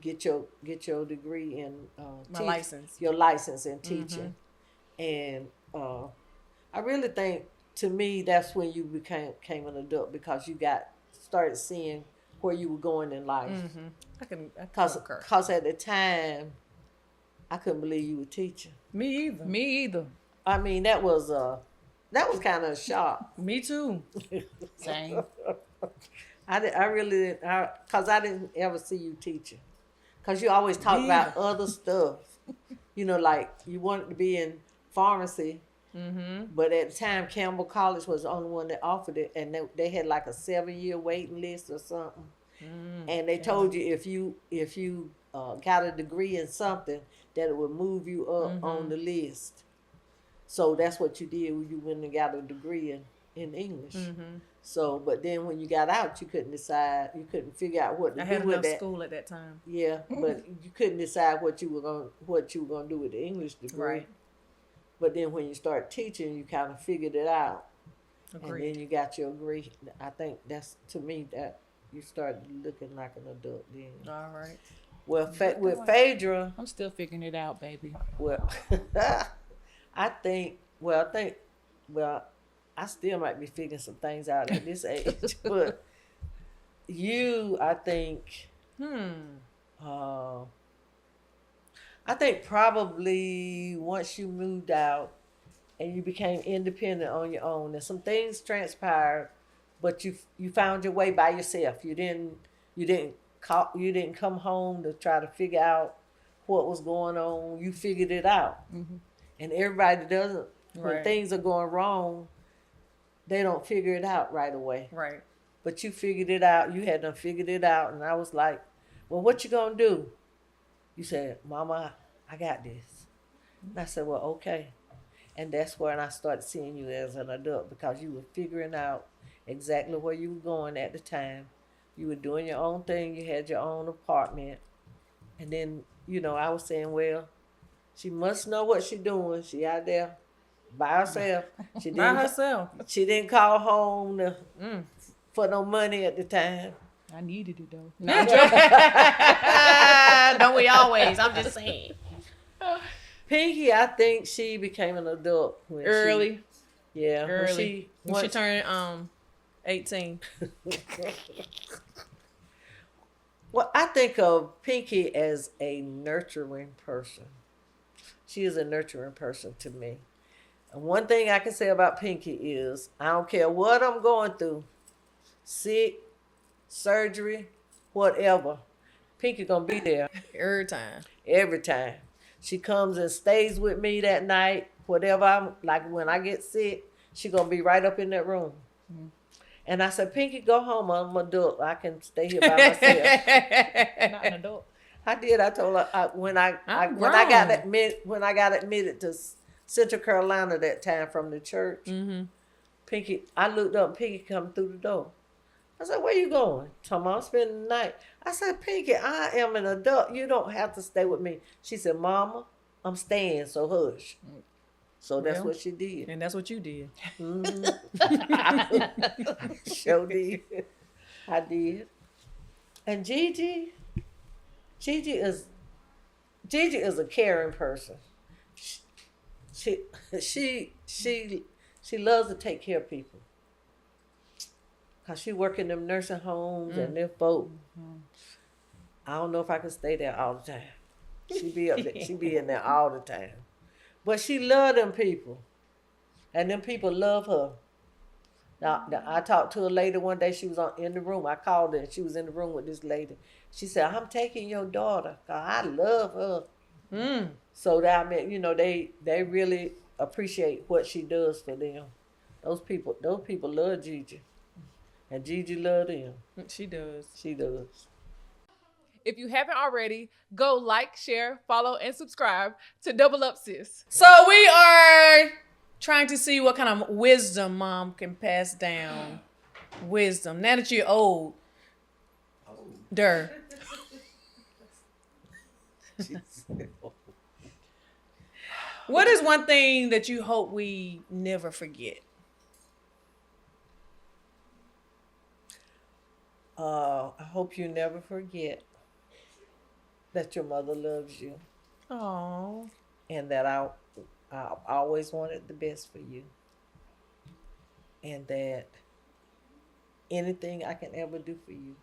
get your degree in My license. your license in teaching, and I really think to me that's when you became an adult because you started seeing where you were going in life. I can Cause, concur. cause at the time, I couldn't believe you were teaching. Me either. Me either. I mean, that was kind of a shock. Me too. Same. I really didn't, cause I didn't ever see you teaching. Cause you always talk about other stuff. You know, like you wanted to be in pharmacy, but at the time Campbell College was the only one that offered it, and they had like a 7-year waiting list or something. And they told you if you got a degree in something that it would move you up on the list. So that's what you did when you went and got a degree in English. So, but then when you got out, you couldn't decide. You couldn't figure out what to I do had with enough that. school at that time. Yeah, but you couldn't decide what you were gonna do with the English degree. Right. But then when you start teaching, you kind of figured it out, Agreed. and then you got your degree. I think that's to me that you started looking like an adult then. All right. Well, with Phaedra, I'm still figuring it out, baby. well, I still might be figuring some things out at this age, but you, I think, I think probably once you moved out and you became independent on your own, and some things transpired, but you found your way by yourself. You didn't come home to try to figure out what was going on. You figured it out, and everybody doesn't. When Right. things are going wrong, they don't figure it out right away. Right. But you figured it out. You had done figured it out, and I was like, "Well, what you gonna do?" You said, "Mama, I got this." And I said, "Well, okay." And that's when I started seeing you as an adult because you were figuring out exactly where you were going at the time. You were doing your own thing. You had your own apartment, and then I was saying, "Well, she must know what she's doing. She out there by herself. She By didn't. herself. She didn't call home for no money at the time." I needed it though. Don't we always? I'm just saying. Pinky, I think she became an adult when Early. Early. When she turned 18. Well, I think of Pinky as a nurturing person. She is a nurturing person to me. And one thing I can say about Pinky is I don't care what I'm going through, sick, surgery, whatever. Pinky gonna be there Every time. every time. She comes and stays with me that night. Whatever I'm like, when I get sick, she gonna be right up in that room. And I said, "Pinky, go home. I'm an adult. I can stay here by myself." Not an adult. I did. I told her when I got admitted to Central Carolina that time from the church. Pinky, I looked up. Pinky come through the door. I said, "Where you going?" Tomorrow, I'm spending the night. I said, "Pinky, I am an adult. You don't have to stay with me." She said, "Mama, I'm staying, so hush." So that's Well, what she did. And that's what you did. Sure did. I did. And Gigi is a caring person. She loves to take care of people. Cause she work in them nursing homes and them folk. I don't know if I can stay there all the time. She be in there all the time. But she love them people. And them people love her. Now, I talked to a lady one day. She was in the room. I called her and she was in the room with this lady. She said, "I'm taking your daughter. 'Cause I love her." So that they really appreciate what she does for them. Those people love Gigi. And Gigi love them. She does. She does. If you haven't already, go like, share, follow, and subscribe to Double Up Sis. So we are trying to see what kind of wisdom mom can pass down. Wisdom. Now that you're old. What is one thing that you hope we never forget? I hope you never forget that your mother loves you Oh, and that I always wanted the best for you, and that anything I can ever do for you,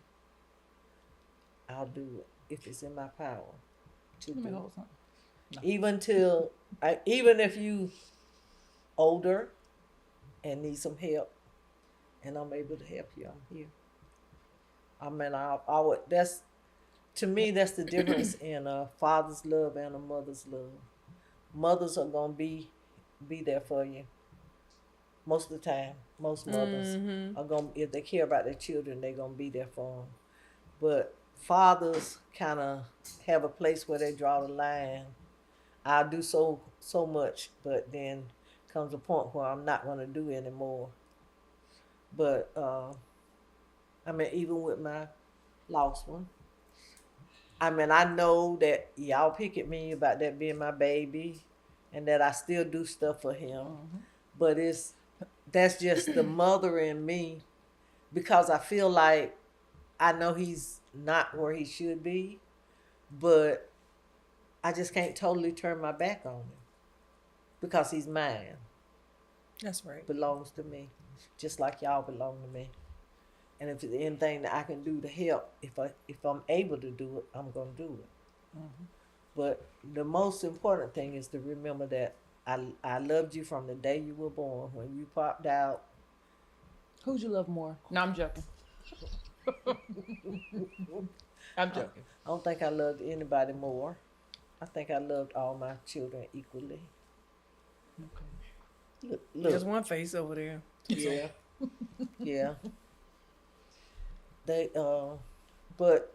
I'll do it if it's in my power to Let me do hold it. something. Even if you older and need some help, and I'm able to help you, I'm here. I mean, I would. That's to me. That's the difference in a father's love and a mother's love. Mothers are gonna be there for you most of the time. Most mothers are gonna, if they care about their children, they're gonna be there for them. But fathers kind of have a place where they draw the line. I'll do so much, but then comes a point where I'm not gonna do anymore. But I mean, even with my lost one, I mean, I know that y'all pick at me about that being my baby, and that I still do stuff for him. But that's just the mother in me, because I feel like I know he's not where he should be, but I just can't totally turn my back on him because he's mine, that's right. belongs to me, just like y'all belong to me. And if there's anything that I can do to help, if I'm able to do it, I'm gonna do it. But the most important thing is to remember that I loved you from the day you were born. When you popped out, Who'd you love more? No, I'm joking. I'm joking. I don't think I loved anybody more. I think I loved all my children equally. There's Look, one face over there. yeah, yeah. They but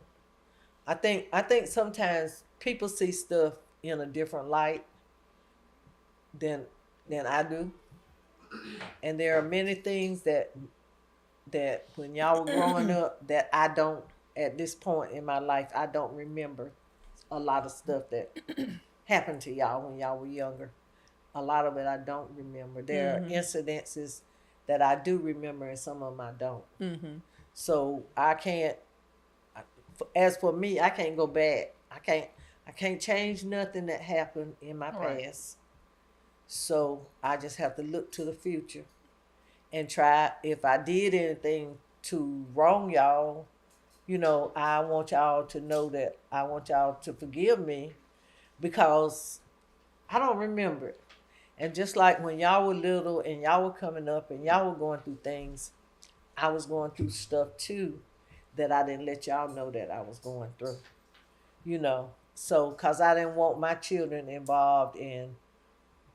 I think sometimes people see stuff in a different light than I do, and there are many things that when y'all were growing up that I don't, at this point in my life, I don't remember a lot of stuff that happened to y'all when y'all were younger. A lot of it I don't remember. There are incidences that I do remember and some of them I don't. So I can't, as for me, I can't go back. I can't change nothing that happened in my Right. past. So I just have to look to the future and try, if I did anything to wrong y'all, I want y'all to know that I want y'all to forgive me, because I don't remember it. And just like when y'all were little and y'all were coming up and y'all were going through things, I was going through stuff too that I didn't let y'all know that I was going through. So because I didn't want my children involved in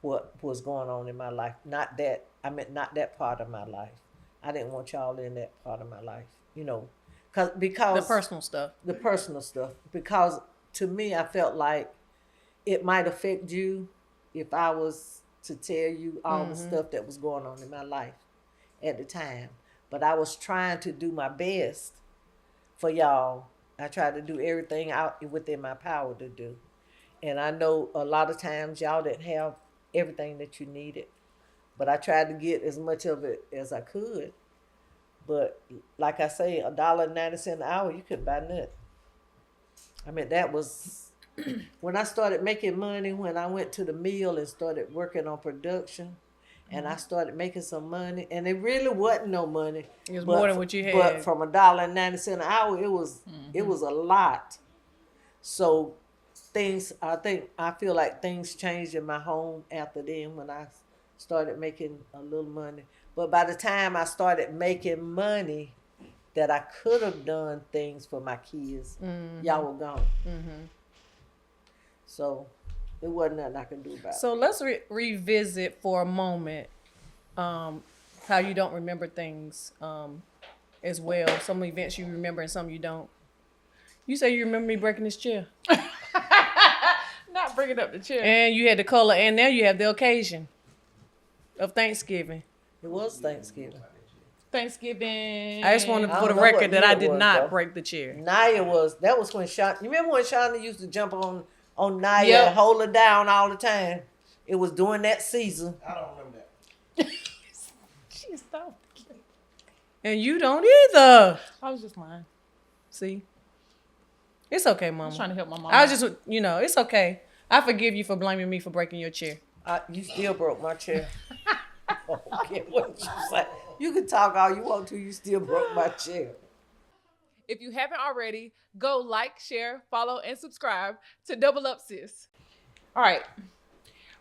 what was going on in my life. Not that part of my life. I didn't want y'all in that part of my life. Because The personal stuff. the personal stuff. Because to me, I felt like it might affect you if I was to tell you all the stuff that was going on in my life at the time. But I was trying to do my best for y'all. I tried to do everything out within my power to do. And I know a lot of times y'all didn't have everything that you needed, but I tried to get as much of it as I could. But like I say, $1.90 an hour, you couldn't buy nothing. I mean, that was when I started making money, when I went to the mill and started working on production, and I started making some money, and it really wasn't no money. It was but more than what you But had. from $1.90 an hour, it was a lot. So I feel like things changed in my home after then when I started making a little money. But by the time I started making money that I could have done things for my kids, y'all were gone. So it wasn't nothing I could do about it. So let's revisit for a moment how you don't remember things as well. Some events you remember and some you don't. You say you remember me breaking this chair. Not bringing up the chair. And you had the color, and now you have the occasion of Thanksgiving. It was Thanksgiving. Thanksgiving. I just wanted I for the don't know what record that year I it did was, not though. break the chair. Naya that was when Shauna, you remember when Shauna used to jump on Naya Yep. and hold her down all the time? It was during that season. I don't remember that. She's so. And you don't either. I was just lying. See? It's okay, I was Mama. trying to help my mom. I was just, it's okay. I forgive you for blaming me for breaking your chair. You still broke my chair. Okay, what you say? You can talk all you want to. You still broke my chair. If you haven't already, go like, share, follow, and subscribe to Double Up Sis. All right.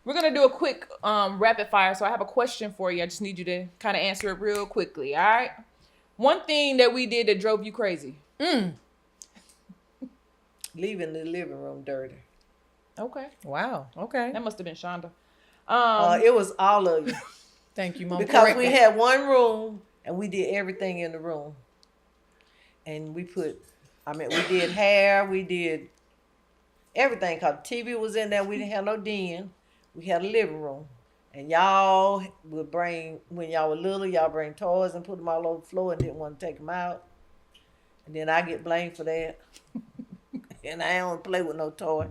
We're going to do a quick rapid fire. So I have a question for you. I just need you to kind of answer it real quickly. All right. One thing that we did that drove you crazy. Leaving the living room dirty. Okay. Wow. Okay. That must have been Shonda. It was all of you. Thank you, Mom. Because Correct we me. had one room and we did everything in the room. And we did hair, we did everything. Because the TV was in there, we didn't have no den. We had a living room. And y'all would bring, when y'all were little, y'all bring toys and put them all over the floor and didn't want to take them out. And then I get blamed for that. And I don't play with no toy.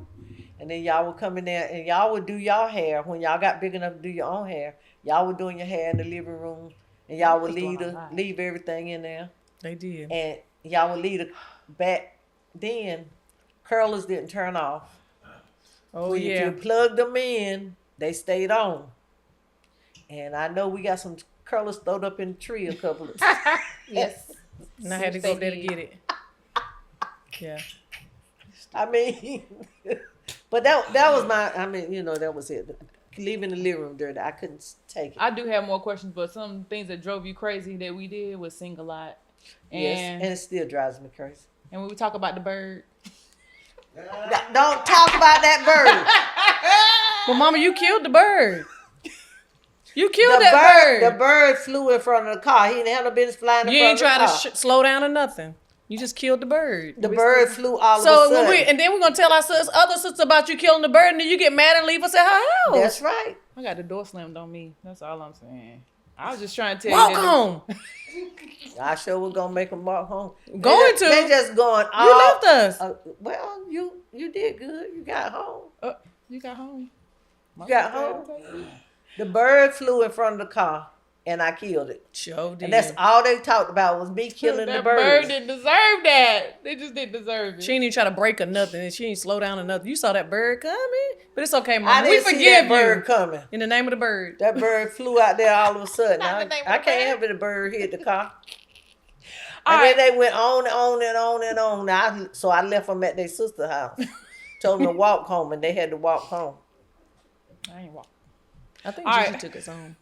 And then y'all would come in there and y'all would do y'all hair. When y'all got big enough to do your own hair, y'all were doing your hair in the living room. And y'all would leave everything in there. They did. And y'all would leave the back then. Curlers didn't turn off. Oh, If yeah. you plugged them in, they stayed on. And I know we got some curlers stowed up in the tree a couple of times. Yes. And I had to go up there to get it. Yeah. I mean, but that was that was it. Leaving the living room dirty, I couldn't take it. I do have more questions, but some things that drove you crazy that we did was sing a lot. Yes, and it still drives me crazy. And when we talk about the bird. Don't talk about that bird. Well, Mama, you killed the bird. You killed that bird. The bird flew in front of the car. He didn't have no business flying in You front ain't of the trying car. to slow down or nothing. You just killed the bird. The bird flew all of a So sudden. and then we're gonna tell our other sisters about you killing the bird, and then you get mad and leave us at her house. That's right. I got the door slammed on me. That's all I'm saying. I was just trying to tell Walk you. home. I sure was gonna make them walk home. They just going. You left us. Well, you did good. You got home. You got home. You got home. The bird flew in front of the car, and I killed it. Sure did. And that's all they talked about was me killing the That bird. bird didn't deserve that. They just didn't deserve it. She didn't even try to break or nothing, and she didn't slow down or nothing. You saw that bird coming, but it's okay, Mama. I didn't We see forgive that bird you. coming. In the name of the bird. That bird flew out there all of a sudden. Not the name of I the can't bird. help it. The bird hit the car. All And right. then they went on and on and on and on. So I left them at their sister's house. Told them to walk home, and they had to walk home. I ain't walk. I think All Gigi right. took us home.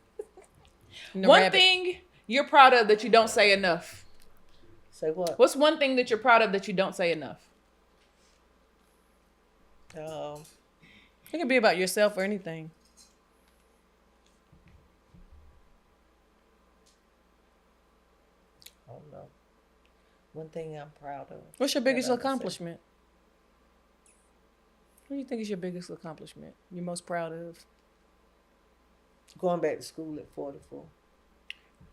One thing you're proud of that you don't say enough. Say what? What's one thing that you're proud of that you don't say enough? It can be about yourself or anything. I don't know. One thing I'm proud of. What's your biggest What did I say? accomplishment? What do you think is your biggest accomplishment? You're most proud of? Going back to school at 44.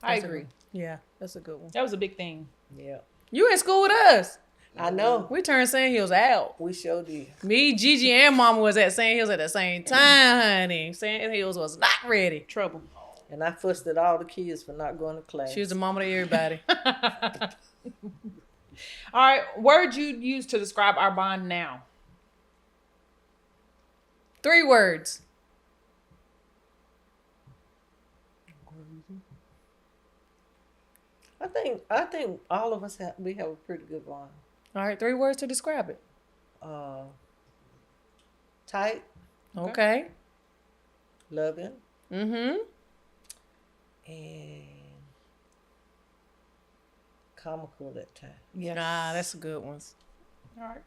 I That's a- agree. Yeah, that's a good one. That was a big thing. Yeah. You in school with us. I know. We turned Sand Hills out. We sure did. Me, Gigi, and Mama was at Sand Hills at the same time, honey. Sand Hills was not ready. Trouble. And I fussed at all the kids for not going to class. She was the mama to everybody. All right. Word you'd use to describe our bond now. 3 words. I think all of us have a pretty good bond. All right, 3 words to describe it. Tight, Okay. loving, Mm-hmm. and comical at times. Yeah. Ah, that's a good one. All right.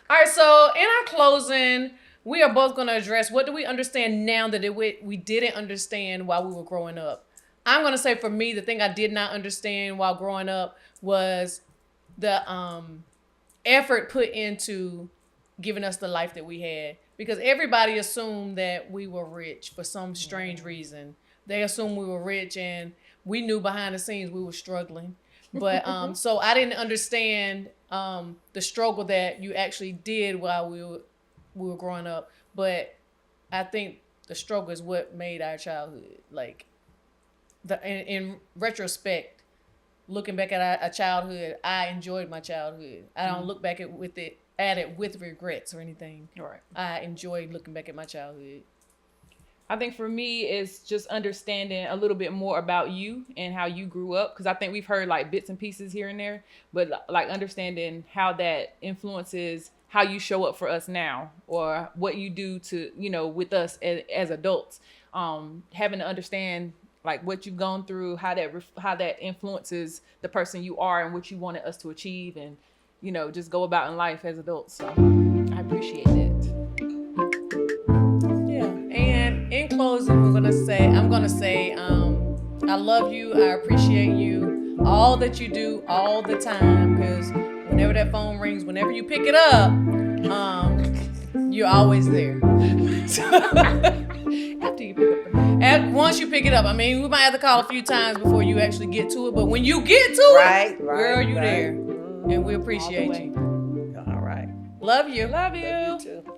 All right, so in our closing, we are both going to address what do we understand now that we didn't understand while we were growing up. I'm going to say for me, the thing I did not understand while growing up was the effort put into giving us the life that we had. Because everybody assumed that we were rich for some strange reason. They assumed we were rich, and we knew behind the scenes we were struggling. But so I didn't understand the struggle that you actually did while we were growing up. But I think the struggle is what made our childhood. Like in retrospect, looking back at a childhood, I enjoyed my childhood. I don't look back at it with regrets or anything. Right. I enjoyed looking back at my childhood. I think for me, it's just understanding a little bit more about you and how you grew up. Because I think we've heard like bits and pieces here and there, but like understanding how that influences how you show up for us now, or what you do to, with us as adults. Having to understand like what you've gone through, how that influences the person you are and what you wanted us to achieve, and just go about in life as adults. So I appreciate it. And in closing, I'm gonna say, I love you. I appreciate you, all that you do, all the time. Because whenever that phone rings, whenever you pick it up, you're always there. After you pick up Once you pick it up, I mean, we might have to call a few times before you actually get to it. But when you get to it, girl, you there, and we appreciate you. All right. Love you. Love you. You too.